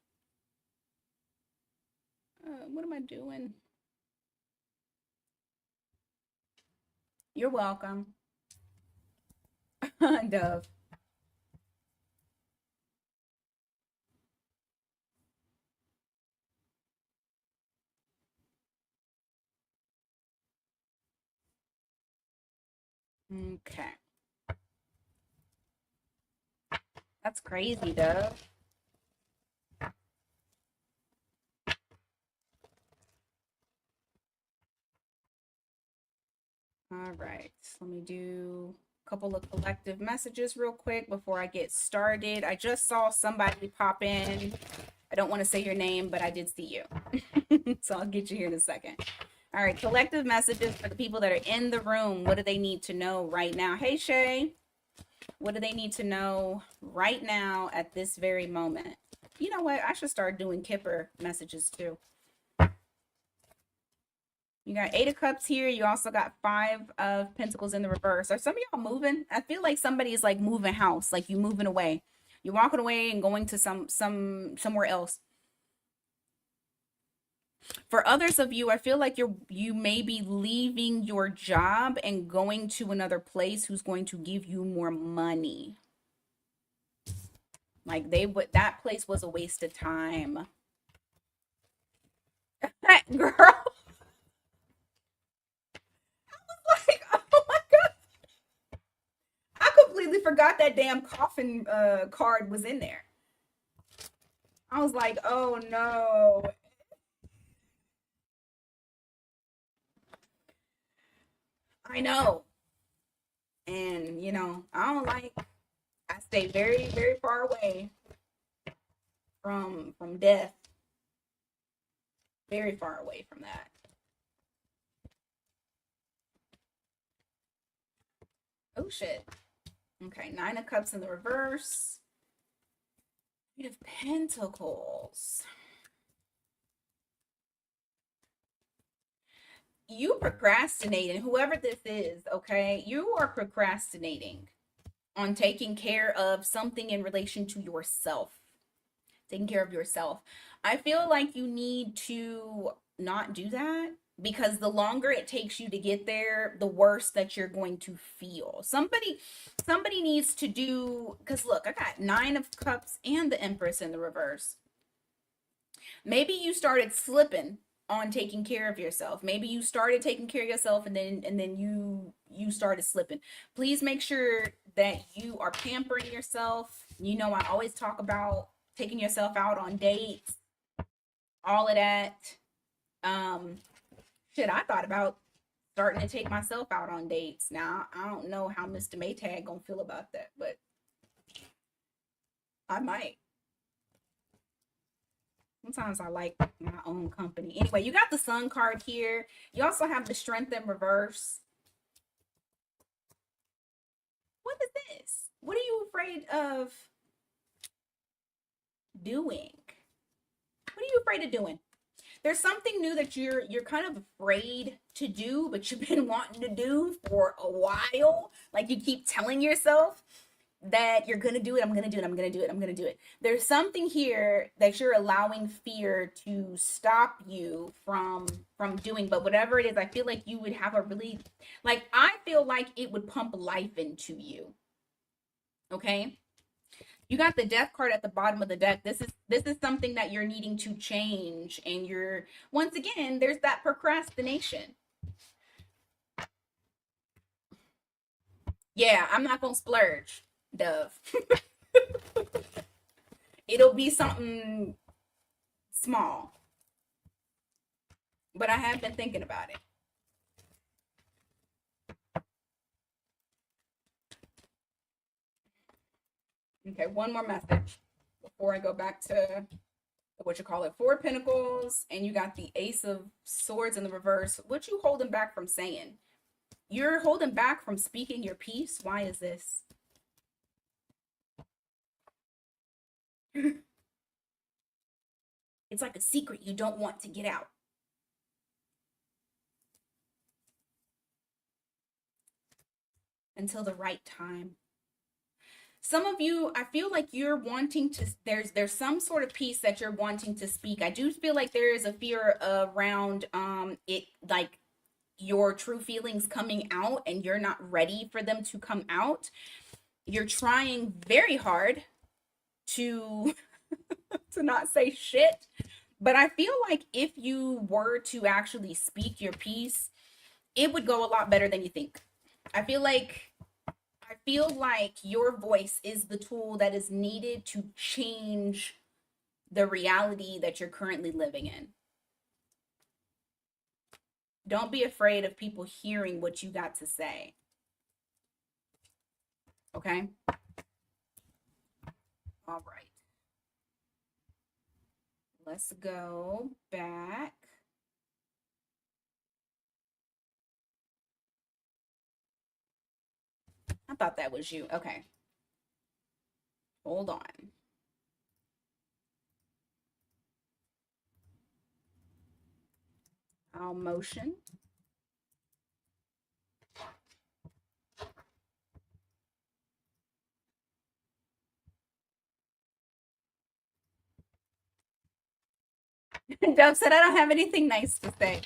What am I doing? You're welcome. Dove. Okay. That's crazy, Dove. All right. Let me do a couple of collective messages real quick before I get started. I just saw somebody pop in. I don't want to say your name, but I did see you. So I'll get you here in a second. All right. Collective messages for the people that are in the room. What do they need to know right now? Hey, Shay. What do they need to know right now at this very moment? You know what? I should start doing Kipper messages too. You got 8 of Cups here. You also got 5 of Pentacles in the reverse. Are some of y'all moving? I feel like somebody is like moving house, like you moving away. You're walking away and going to somewhere else. For others of you, I feel like you may be leaving your job and going to another place who's going to give you more money. Like that place was a waste of time. Girl. Like, oh my God. I completely forgot that damn coffin card was in there. I was like, oh no. I know. And I don't like, I stay very, very far away from death. Very far away from that. Oh, shit. Okay, Nine of Cups in the reverse. Eight of Pentacles. You procrastinating, whoever this is, okay? You are procrastinating on taking care of something in relation to yourself. Taking care of yourself. I feel like you need to not do that because the longer it takes you to get there, the worse that you're going to feel. Somebody needs to do, because look, I got Nine of Cups and the Empress in the reverse. Maybe you started slipping on taking care of yourself. Maybe you started taking care of yourself and then you started slipping. Please make sure that you are pampering yourself. You know, I always talk about taking yourself out on dates, all of that. Um Shit, I thought about starting to take myself out on dates. Now, I don't know how Mr. Maytag gonna feel about that, but I might. Sometimes I like my own company. Anyway, you got the Sun card here. You also have the Strength in reverse. What is this? What are you afraid of doing? What are you afraid of doing? There's something new that you're kind of afraid to do, but you've been wanting to do for a while. Like you keep telling yourself that you're gonna do it. I'm gonna do it. I'm gonna do it. I'm gonna do it. There's something here that you're allowing fear to stop you from doing. But whatever it is, I feel like you would have a really, like, I feel like it would pump life into you. Okay. You got the Death card at the bottom of the deck. This is something that you're needing to change, and you're, once again, there's that procrastination. Yeah, I'm not gonna splurge, Dove. It'll be something small, but I have been thinking about it. Okay, one more message before I go back to what you call it, Four of Pentacles, and you got the Ace of Swords in the reverse. What you holding back from saying? You're holding back from speaking your piece. Why is this? It's like a secret you don't want to get out. Until the right time. Some of you, I feel like you're wanting to, there's some sort of piece that you're wanting to speak. I do feel like there is a fear around it, like your true feelings coming out, and you're not ready for them to come out. You're trying very hard to to not say shit, but I feel like if you were to actually speak your piece, it would go a lot better than you think. I feel like I feel like your voice is the tool that is needed to change the reality that you're currently living in. Don't be afraid of people hearing what you got to say. Okay? All right. Let's go back. I thought that was you. Okay. Hold on. I'll motion. Dove said, I don't have anything nice to say.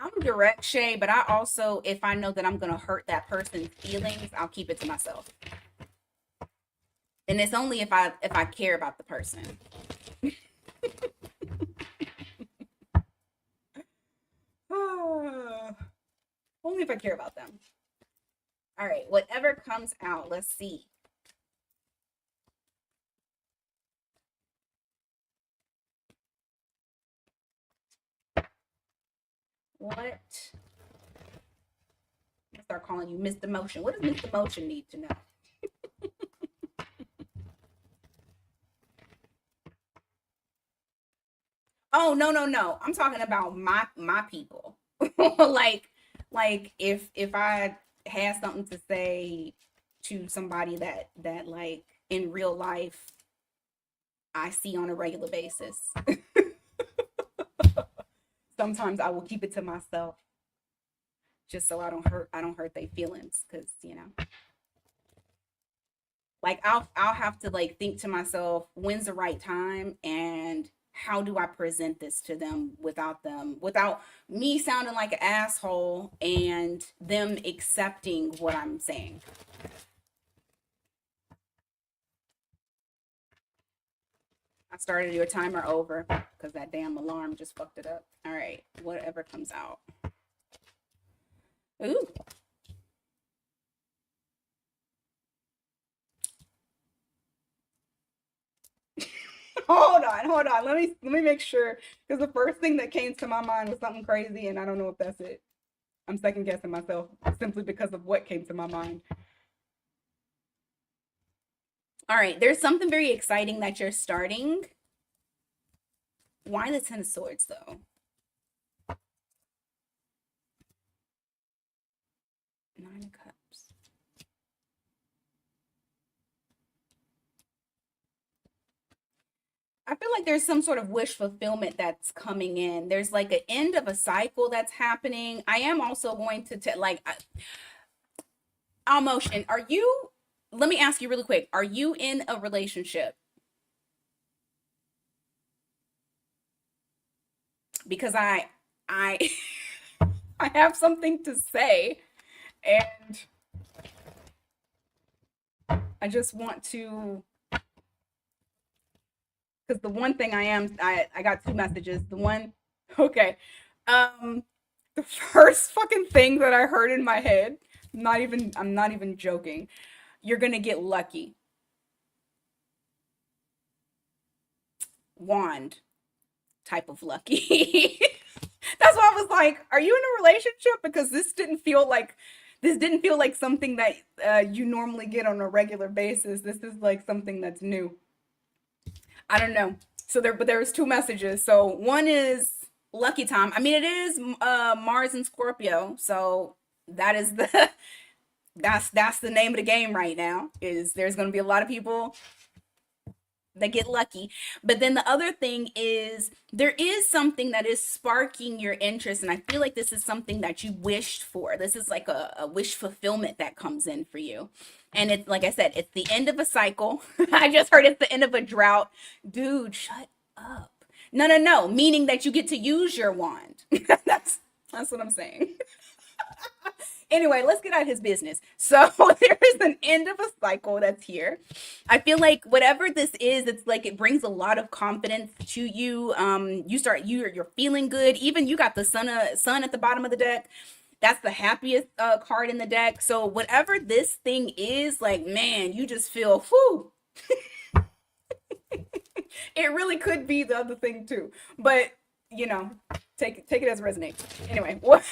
I'm direct, Shay, but I also, if I know that I'm going to hurt that person's feelings, I'll keep it to myself. And it's only if I care about the person. Only if I care about them. All right, whatever comes out, let's see. What? I'll start calling you Mr. Motion. What does Mr. Motion need to know? Oh, no. I'm talking about my people. Like Like if I had something to say to somebody that like in real life I see on a regular basis, sometimes I will keep it to myself just so I don't hurt their feelings, because like I'll have to like think to myself, when's the right time and how do I present this to them without me sounding like an asshole and them accepting what I'm saying. I started your timer over because that damn alarm just fucked it up. All right, whatever comes out. Ooh. Hold on. Let me make sure, because the first thing that came to my mind was something crazy, and I don't know if that's it. I'm second guessing myself simply because of what came to my mind. All right, there's something very exciting that you're starting. Why the Ten of Swords, though? Nine of Cups. I feel like there's some sort of wish fulfillment that's coming in. There's like an end of a cycle that's happening. I am also going to like motion. Are you? Let me ask you really quick. Are you in a relationship? Because I I have something to say, and I just want to, because the one thing I got two messages. The one, okay, the first fucking thing that I heard in my head, I'm not even joking. You're gonna get lucky. Wand type of lucky. That's why I was like, are you in a relationship? Because this didn't feel like something that you normally get on a regular basis. This is like something that's new. I don't know. But there was two messages. So one is lucky time. I mean, it is Mars and Scorpio, so that is the that's the name of the game right now. Is there's going to be a lot of people that get lucky. But then the other thing is there is something that is sparking your interest. And I feel like this is something that you wished for. This is like a wish fulfillment that comes in for you. And it's like I said, it's the end of a cycle. I just heard it's the end of a drought. Dude, shut up. No. Meaning that you get to use your wand. That's what I'm saying. Anyway, let's get out of his business. So there is an end of a cycle that's here. I feel like whatever this is, it's like it brings a lot of confidence to you. You're feeling good. Even you got the sun at the bottom of the deck. That's the happiest card in the deck. So whatever this thing is, like, man, you just feel whew. It really could be the other thing too, but take it as it resonates. Anyway, what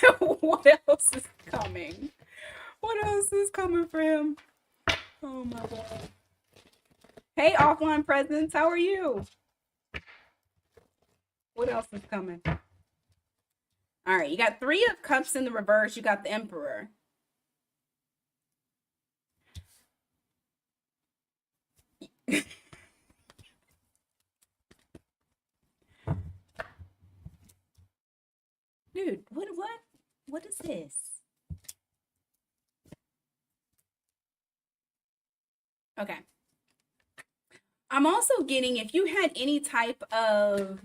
else is coming? What else is coming for him? Oh my god. Hey, offline presence, how are you? What else is coming? All right, you got Three of Cups in the reverse. You got the Emperor. Dude, what is this? Okay. I'm also getting if you had any type of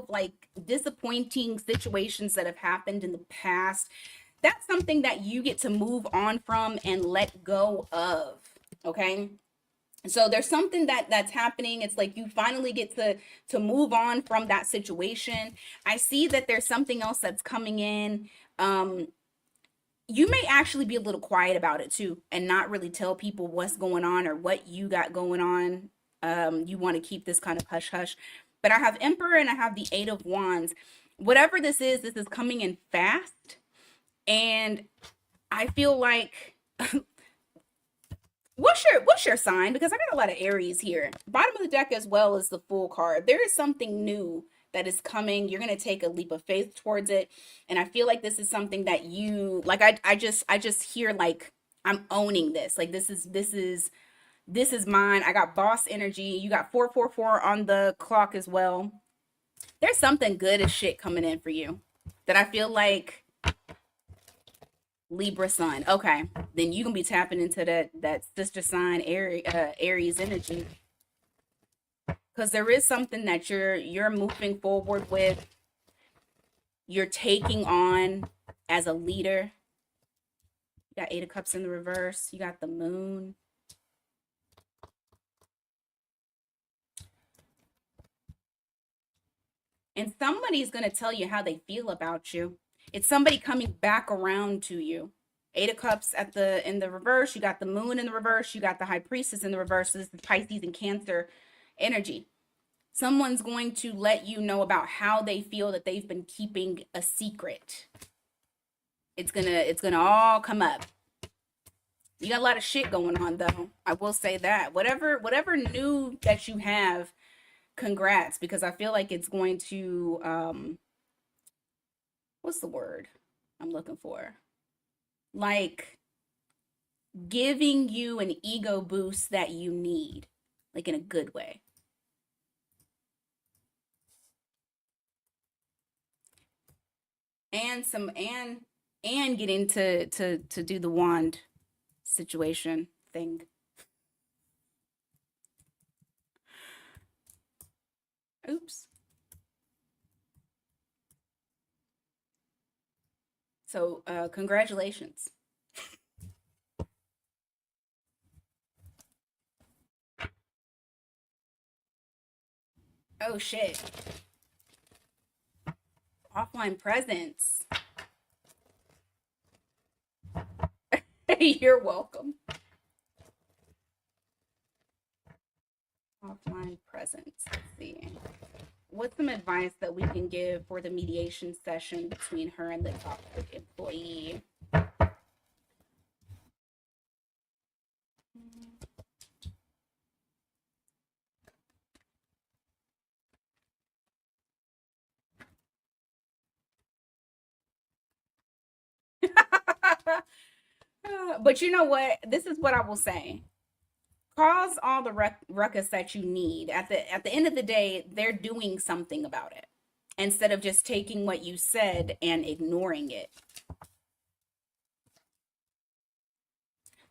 like disappointing situations that have happened in the past, that's something that you get to move on from and let go of. Okay. So there's something that's happening. It's like you finally get to move on from that situation. I see that there's something else that's coming in. You may actually be a little quiet about it too and not really tell people what's going on or what you got going on. You want to keep this kind of hush hush. But I have Emperor and I have the Eight of Wands. Whatever this is coming in fast. And I feel like what's your sign? Because I got a lot of Aries here. Bottom of the deck as well as the Fool card. There is something new that is coming. You're going to take a leap of faith towards it. And I feel like this is something that you like. I just hear like I'm owning this. Like this is mine. I got boss energy. You got 444 on the clock as well. There's something good as shit coming in for you that I feel like Libra sun. Okay, then you can be tapping into that sister sign Aries energy, because there is something that you're moving forward with. You're taking on as a leader. You got 8 of Cups in the reverse. You got the Moon. And somebody's going to tell you how they feel about you. It's somebody coming back around to you. 8 of Cups in the reverse. You got the Moon in the reverse. You got the High Priestess in the reverse. This is Pisces and Cancer energy. Someone's going to let you know about how they feel that they've been keeping a secret. It's gonna all come up. You got a lot of shit going on though. I will say that. Whatever new that you have, congrats, because I feel like it's going to what's the word I'm looking for? Like giving you an ego boost that you need, like in a good way. And getting to do the wand situation thing. Oops. So congratulations. Oh shit. Offline presence. You're welcome. Offline presence. Let's see. What's some advice that we can give for the mediation session between her and the toxic employee? But you know what? This is what I will say. Cause all the ruckus that you need. At the end of the day, they're doing something about it instead of just taking what you said and ignoring it.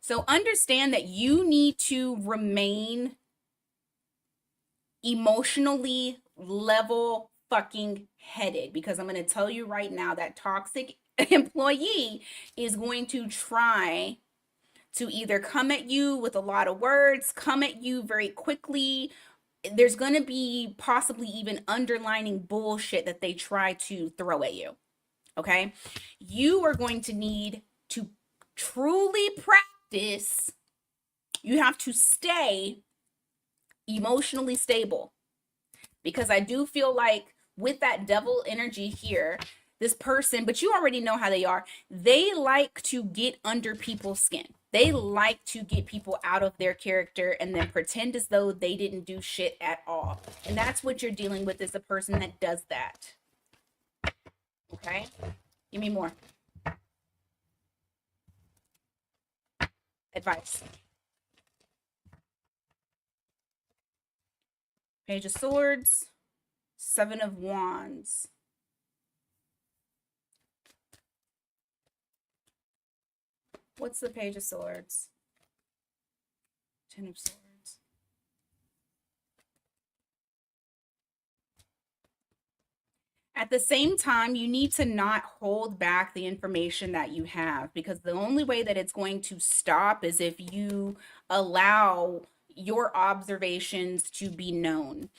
So understand that you need to remain emotionally level fucking headed, because I'm going to tell you right now that toxic employee is going to try to either come at you with a lot of words, come at you very quickly. There's going to be possibly even underlining bullshit that they try to throw at you. Okay? You are going to need to truly practice. You have to stay emotionally stable, because I do feel like with that devil energy here, this person, but you already know how they are. They like to get under people's skin. They like to get people out of their character and then pretend as though they didn't do shit at all. And that's what you're dealing with, is a person that does that. Okay? Give me more advice. Page of Swords, 7 of Wands. What's the Page of Swords? 10 of Swords. At the same time, you need to not hold back the information that you have, because the only way that it's going to stop is if you allow your observations to be known.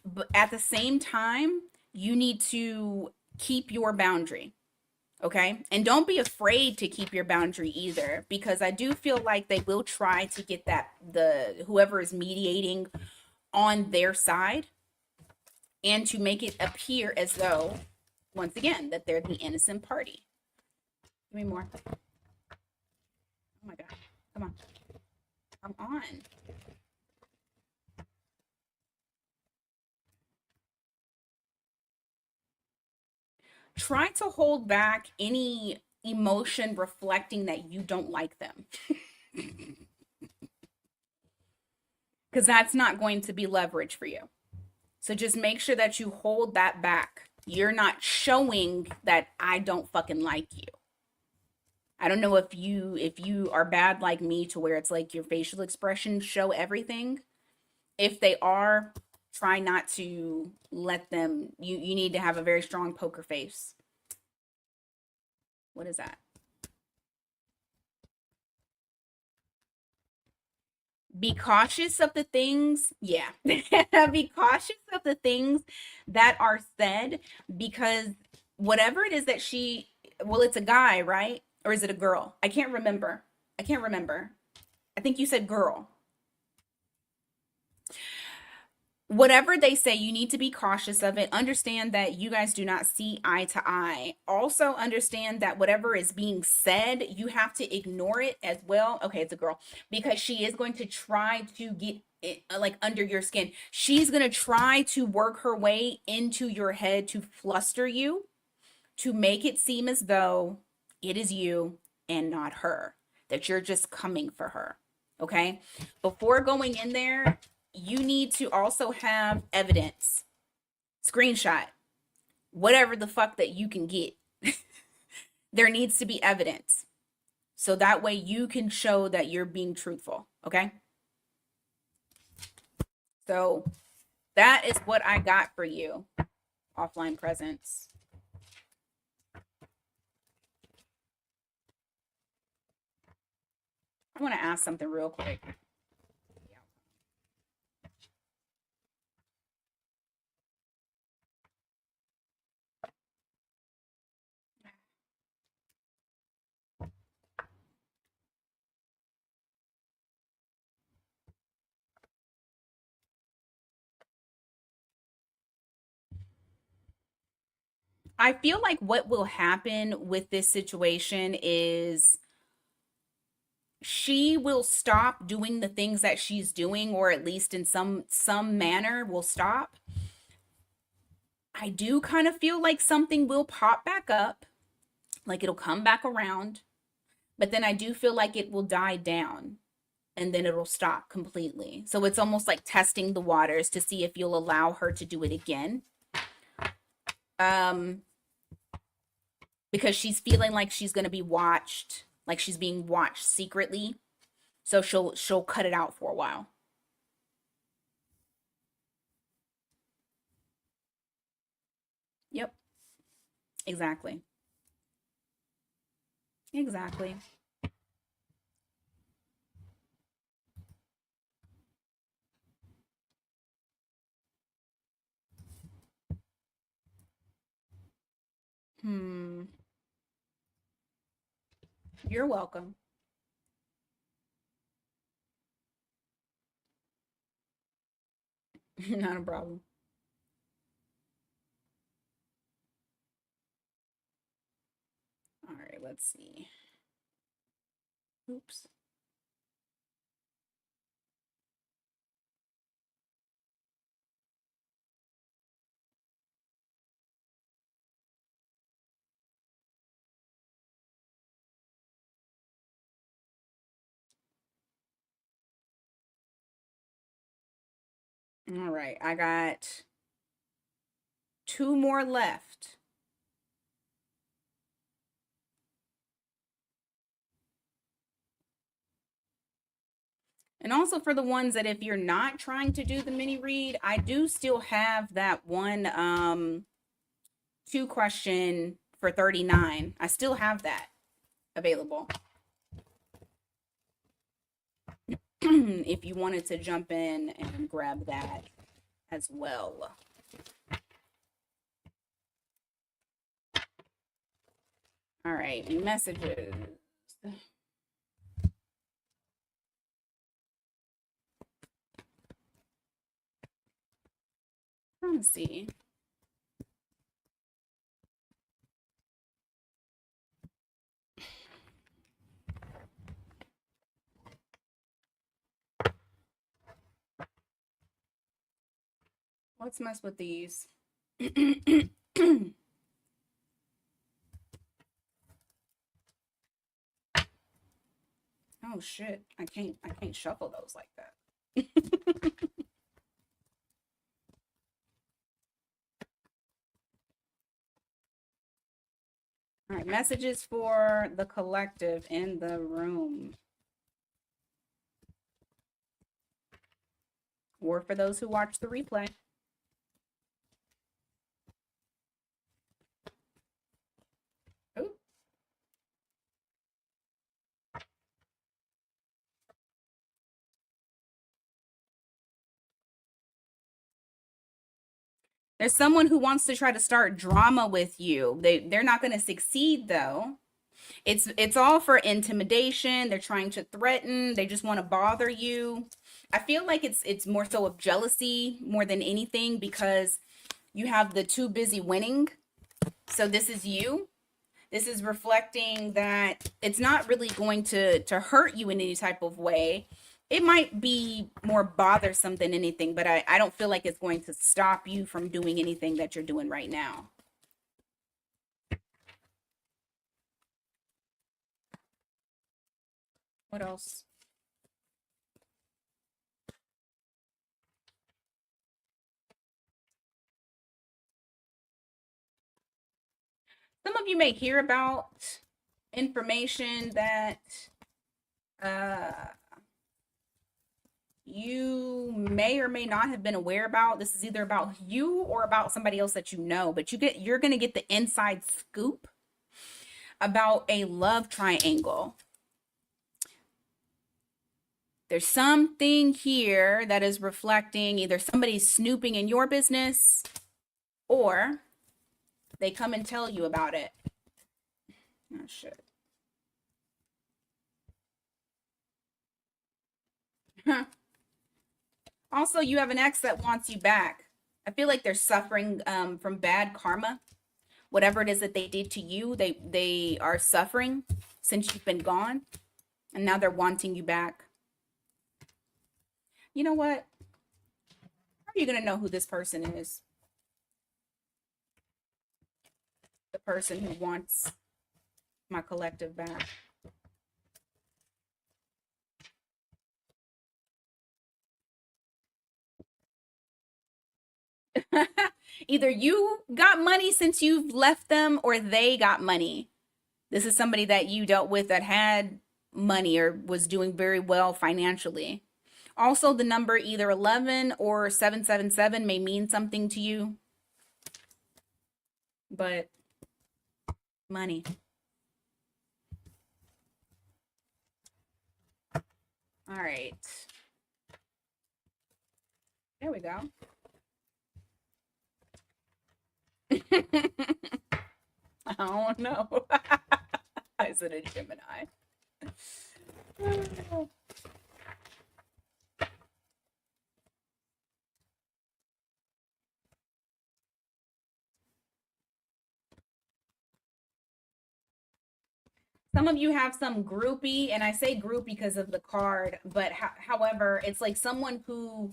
But at the same time, you need to keep your boundary. Okay. And don't be afraid to keep your boundary either, because I do feel like they will try to get whoever is mediating on their side, and to make it appear as though, once again, that they're the innocent party. Give me more. Oh my God. Come on. Come on. try to hold back any emotion reflecting that you don't like them. Because that's not going to be leverage for you. So just make sure that you hold that back. You're not showing that I don't fucking like you. I don't know if you are bad like me to where it's like your facial expressions show everything. If they are, try not to let them, you need to have a very strong poker face. What is that? Be cautious of the things, yeah. Be cautious of the things that are said, because whatever it is that she, well, it's a guy, right? Or is it a girl? I can't remember. I can't remember. I think you said girl. Whatever they say, you need to be cautious of it. Understand that you guys do not see eye to eye. Also, understand that whatever is being said, you have to ignore it as well. Okay, it's a girl, because she is going to try to get it like under your skin. She's going to try to work her way into your head to fluster you, to make it seem as though it is you and not her, that you're just coming for her. Okay. Before going in there, you need to also have evidence, screenshot, whatever the fuck that you can get. There needs to be evidence. So that way you can show that you're being truthful. Okay. So that is what I got for you, offline presence. I want to ask something real quick. I feel like what will happen with this situation is she will stop doing the things that she's doing, or at least in some manner will stop. I do kind of feel like something will pop back up, like it'll come back around, but then I do feel like it will die down and then it'll stop completely. So it's almost like testing the waters to see if you'll allow her to do it again. Um because she's feeling like she's going to be watched, like she's being watched secretly. So she'll cut it out for a while. Yep. Exactly. Exactly. Hmm. You're welcome. Not a problem. All right, let's see. Oops. All right, I got two more left. And also for the ones that if you're not trying to do the mini read, I do still have that one two question for 39. I still have that available. If you wanted to jump in and grab that as well. All right, messages. Let's see. Let's mess with these. Oh shit. I can't shuffle those like that. All right, messages for the collective in the room. Or for those who watch the replay. Ooh. There's someone who wants to try to start drama with you. They're not going to succeed though. It's all for intimidation. They're trying to threaten. They just want to bother you. I feel like it's more so of jealousy more than anything because you have the too busy winning. So this is you. This is reflecting that it's not really going to hurt you in any type of way. It might be more bothersome than anything, but I don't feel like it's going to stop you from doing anything that you're doing right now. What else? Some of you may hear about information that uh, you may or may not have been aware about. This is either about you or about somebody else that you know, but you're going to get the inside scoop about a love triangle. There's something here that is reflecting either somebody's snooping in your business or they come and tell you about it. Oh, shit. Also, you have an ex that wants you back. I feel like they're suffering from bad karma. Whatever it is that they did to you, they are suffering since you've been gone. And now they're wanting you back. You know what? How are you going to know who this person is? The person who wants my collective back. Either you got money since you've left them or they got money. This is somebody that you dealt with that had money or was doing very well financially. Also, the number either 11 or 777 may mean something to you, but money. All right. There we go. I don't know. I said a Gemini. Some of you have some groupie, and I say group because of the card, but however, it's like someone who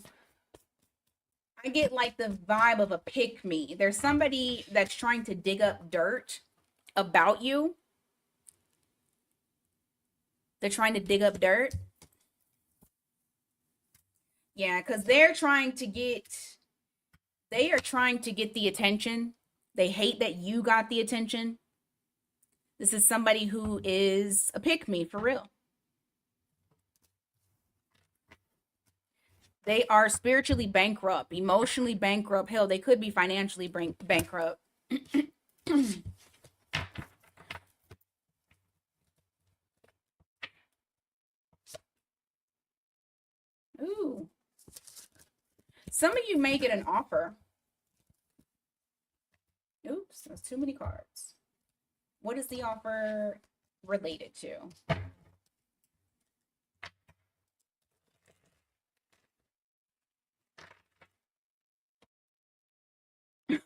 I get like the vibe of a pick me. There's somebody that's trying to dig up dirt about you. They're trying to dig up dirt. Yeah, because they are trying to get the attention. They hate that you got the attention. This is somebody who is a pick me for real. They are spiritually bankrupt, emotionally bankrupt. Hell, they could be financially bankrupt. Ooh. Some of you may get an offer. Oops, that's too many cards. What is the offer related to?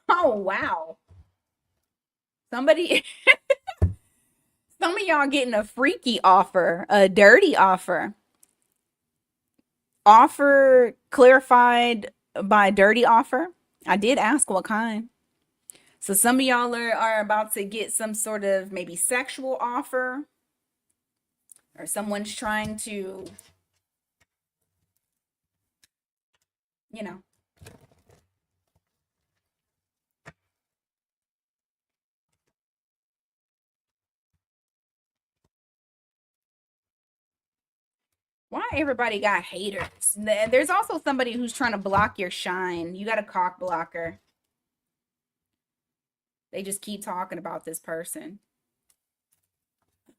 Oh, wow. Somebody, some of y'all getting a freaky offer, a dirty offer. Offer clarified by dirty offer. I did ask what kind. So some of y'all are about to get some sort of maybe sexual offer. or someone's trying to, you know, why everybody got haters? There's also somebody who's trying to block your shine. You got a cock blocker. They just keep talking about this person.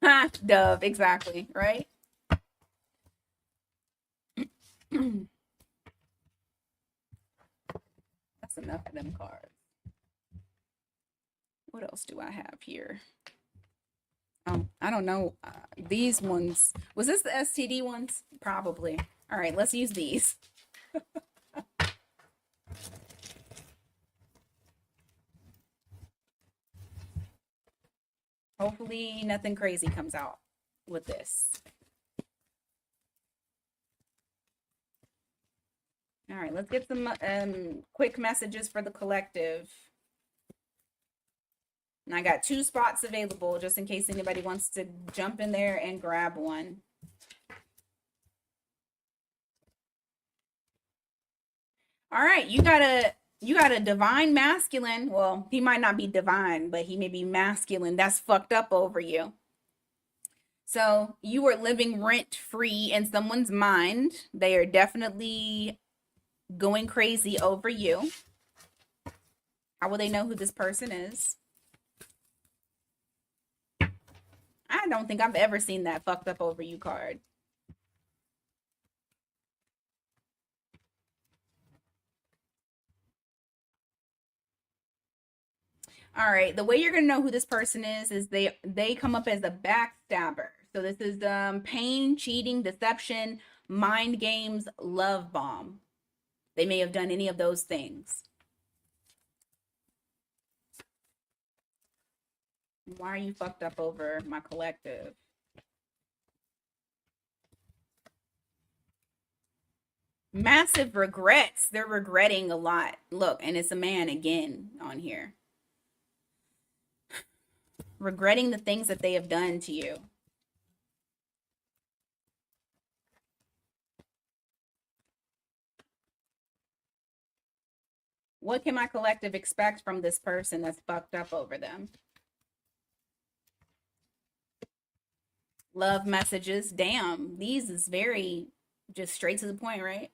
Ha, Dove, exactly, right? That's enough of them cards. What else do I have here? I don't know. These ones, was this the STD ones? Probably. All right, let's use these. Hopefully nothing crazy comes out with this. All right, let's get some quick messages for the collective. And I got 2 spots available just in case anybody wants to jump in there and grab one. All right, you got a divine masculine. Well, he might not be divine, but he may be masculine. That's fucked up over you. So you are living rent free in someone's mind. They are definitely going crazy over you. How will they know who this person is? I don't think I've ever seen that fucked up over you card. All right, the way you're gonna know who this person is they come up as a backstabber. So this is pain, cheating, deception, mind games, love bomb. They may have done any of those things. Why are you fucked up over my collective? Massive regrets. They're regretting a lot. Look, and it's a man again on here. Regretting the things that they have done to you. What can my collective expect from this person that's fucked up over them? Love messages. Damn, these is very just straight to the point, right?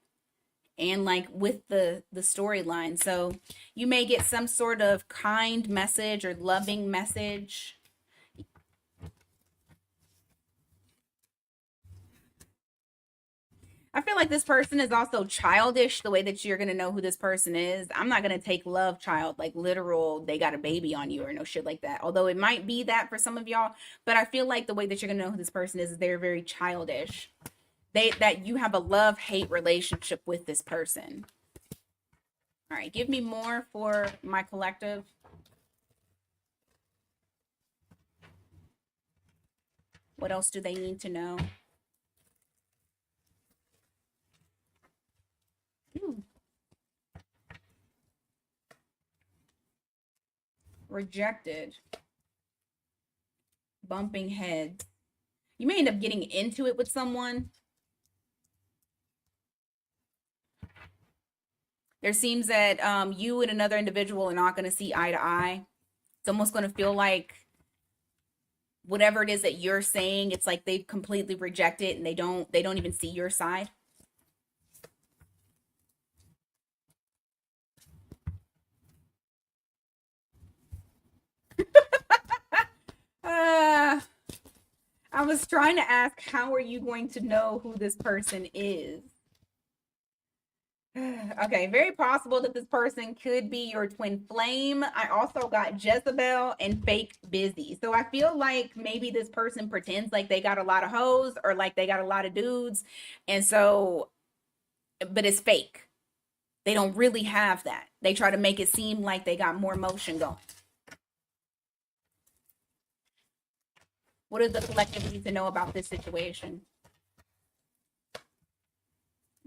And like with the storyline. So you may get some sort of kind message or loving message. I feel like this person is also childish, the way that you're going to know who this person is. I'm not going to take love child, like literal, they got a baby on you or no shit like that. Although it might be that for some of y'all, but I feel like the way that you're going to know who this person is they're very childish. That you have a love-hate relationship with this person. All right, give me more for my collective. What else do they need to know? Rejected. Bumping heads. You may end up getting into it with someone. There seems that you and another individual are not going to see eye to eye. It's almost going to feel like whatever it is that you're saying, it's like they completely reject it and they don't even see your side. I was trying to ask, how are you going to know who this person is? Okay, very possible that this person could be your twin flame. I also got Jezebel and fake busy. So I feel like maybe this person pretends like they got a lot of hoes or like they got a lot of dudes. And so, but it's fake. They don't really have that. They try to make it seem like they got more motion going. What does the collective need to know about this situation?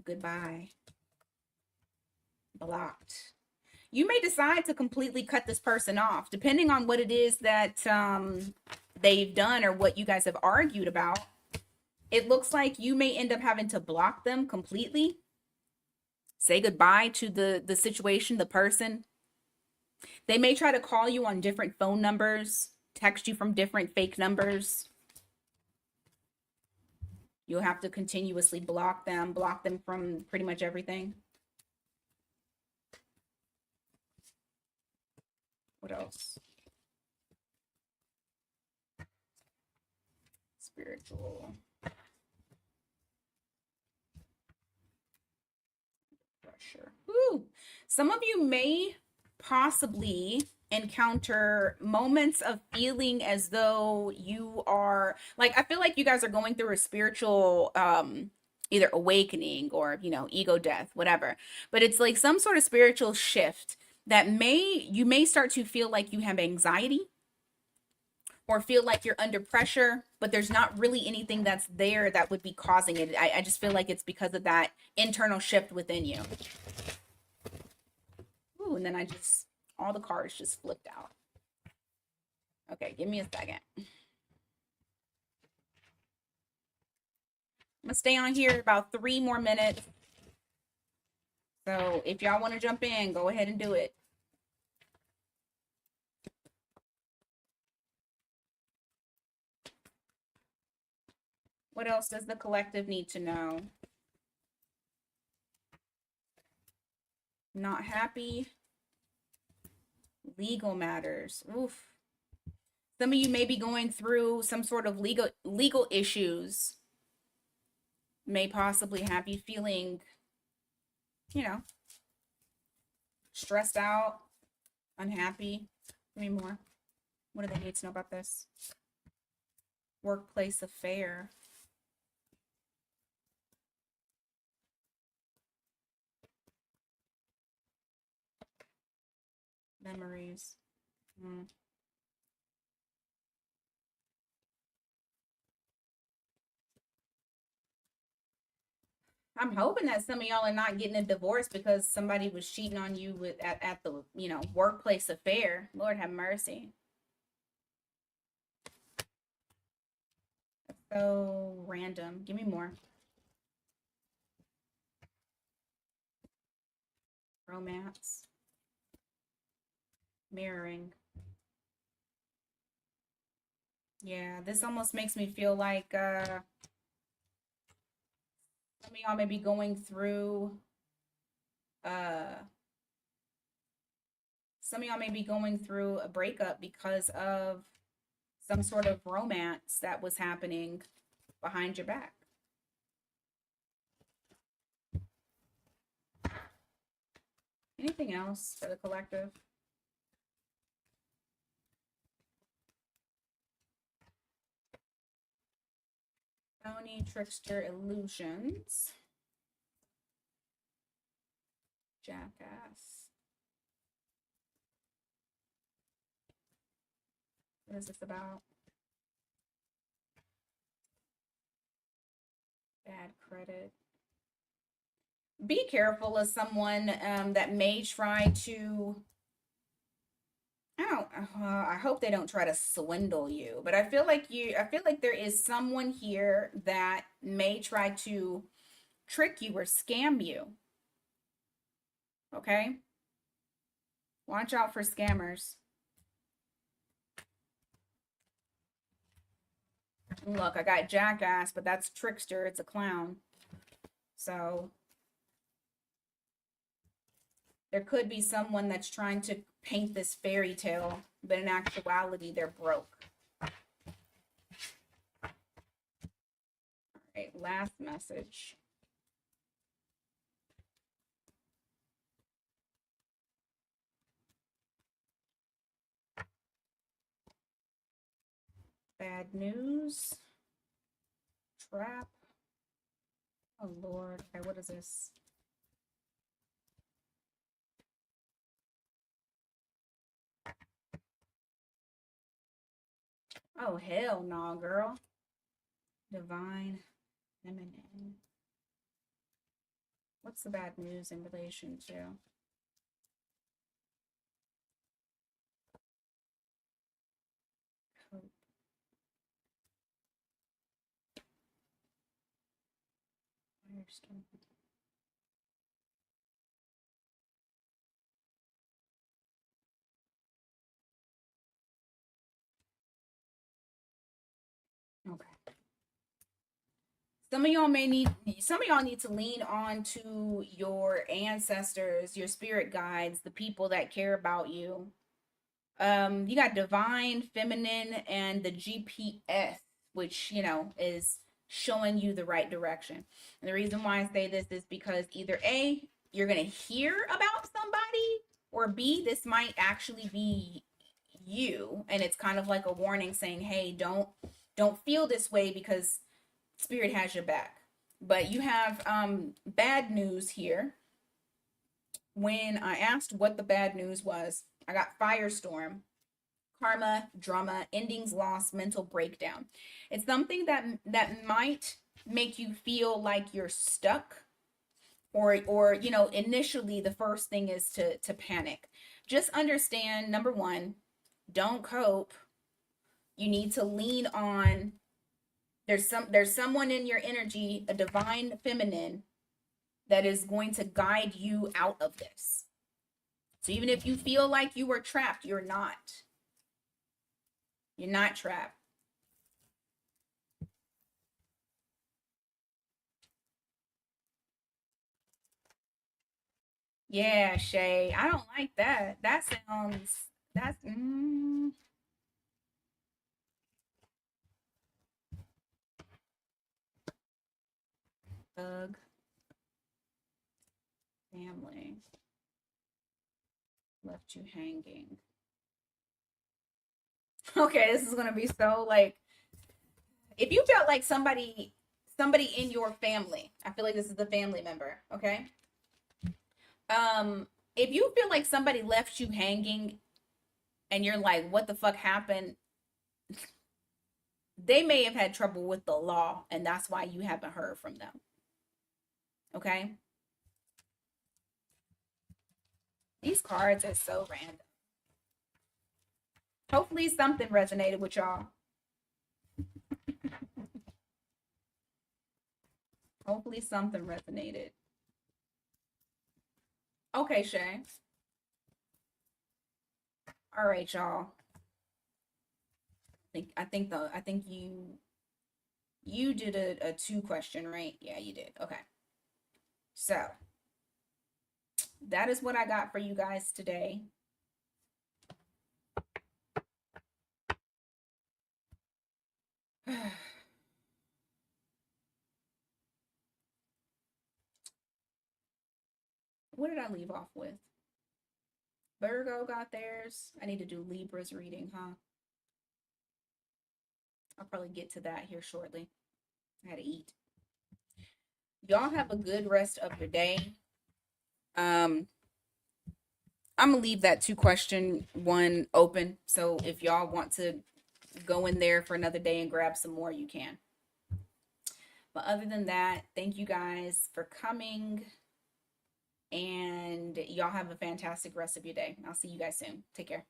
Goodbye. Blocked. You may decide to completely cut this person off, depending on what it is that they've done or what you guys have argued about. It looks like you may end up having to block them completely, say goodbye to the situation, the person. They may try to call you on different phone numbers, text you from different fake numbers. You'll have to continuously block them from pretty much everything. What else? Spiritual pressure. Woo. Some of you may possibly encounter moments of feeling as though you are like, I feel like you guys are going through a spiritual either awakening or, you know, ego death, whatever. But it's like some sort of spiritual shift that you may start to feel like you have anxiety or feel like you're under pressure, but there's not really anything that's there that would be causing it. I just feel like it's because of that internal shift within you. Ooh, and then all the cards just flipped out. Okay, give me a second. I'm gonna stay on here about 3 more minutes. So if y'all want to jump in, go ahead and do it. What else does the collective need to know? Not happy. Legal matters. Oof. Some of you may be going through some sort of legal issues. May possibly have you feeling, you know, stressed out, unhappy. Give me more. What do they need to know about this? Workplace affair. Memories. I'm hoping that some of y'all are not getting a divorce because somebody was cheating on you at the, you know, workplace affair. Lord have mercy. That's so random. Give me more. Romance. Mirroring. Yeah, this almost makes me feel like some of y'all may be going through some of y'all may be going through a breakup because of some sort of romance that was happening behind your back. Anything else for the collective? Phony, trickster, illusions. Jackass. What is this about? Bad credit. Be careful of someone that may try to, I hope they don't try to swindle you, but I feel like there is someone here that may try to trick you or scam you. Okay? Watch out for scammers. Look, I got jackass, but that's trickster. It's a clown. So there could be someone that's trying to paint this fairy tale, but in actuality, they're broke. All right, last message. Bad news. Trap. Oh, Lord. Okay, what is this? Oh, hell no, girl. Divine feminine. What's the bad news in relation to? Hope. Okay. Some of y'all need to lean on to your ancestors, your spirit guides, the people that care about you. You got divine, feminine, and the GPS, which, is showing you the right direction. And the reason why I say this is because either A, you're going to hear about somebody, or B, this might actually be you. And it's kind of like a warning saying, hey, don't feel this way because spirit has your back. But you have bad news here. When I asked what the bad news was, I got firestorm, karma, drama, endings, loss, mental breakdown. It's something that might make you feel like you're stuck, or initially the first thing is to panic. Just understand, number one, don't cope. You need to lean on, there's someone in your energy, a divine feminine, that is going to guide you out of this. So even if you feel like you were trapped, you're not. You're not trapped. Yeah, Shay. I don't like that. That's thug family left you hanging. Okay, this is gonna be so like, if you felt like somebody in your family, I feel like this is the family member, okay? If you feel like somebody left you hanging and you're like, what the fuck happened? They may have had trouble with the law, and that's why you haven't heard from them. Okay? These cards are so random. Hopefully something resonated with y'all. Hopefully something resonated. Okay, Shay. All right, y'all. I think you did a 2 question, right? Yeah, you did. Okay. So that is what I got for you guys today. What did I leave off with? Virgo got theirs. I need to do Libra's reading, huh? I'll probably get to that here shortly. I had to eat. Y'all have a good rest of your day. I'm gonna leave that 2 question one open. So if y'all want to go in there for another day and grab some more, you can. But other than that, thank you guys for coming. And y'all have a fantastic rest of your day. I'll see you guys soon. Take care.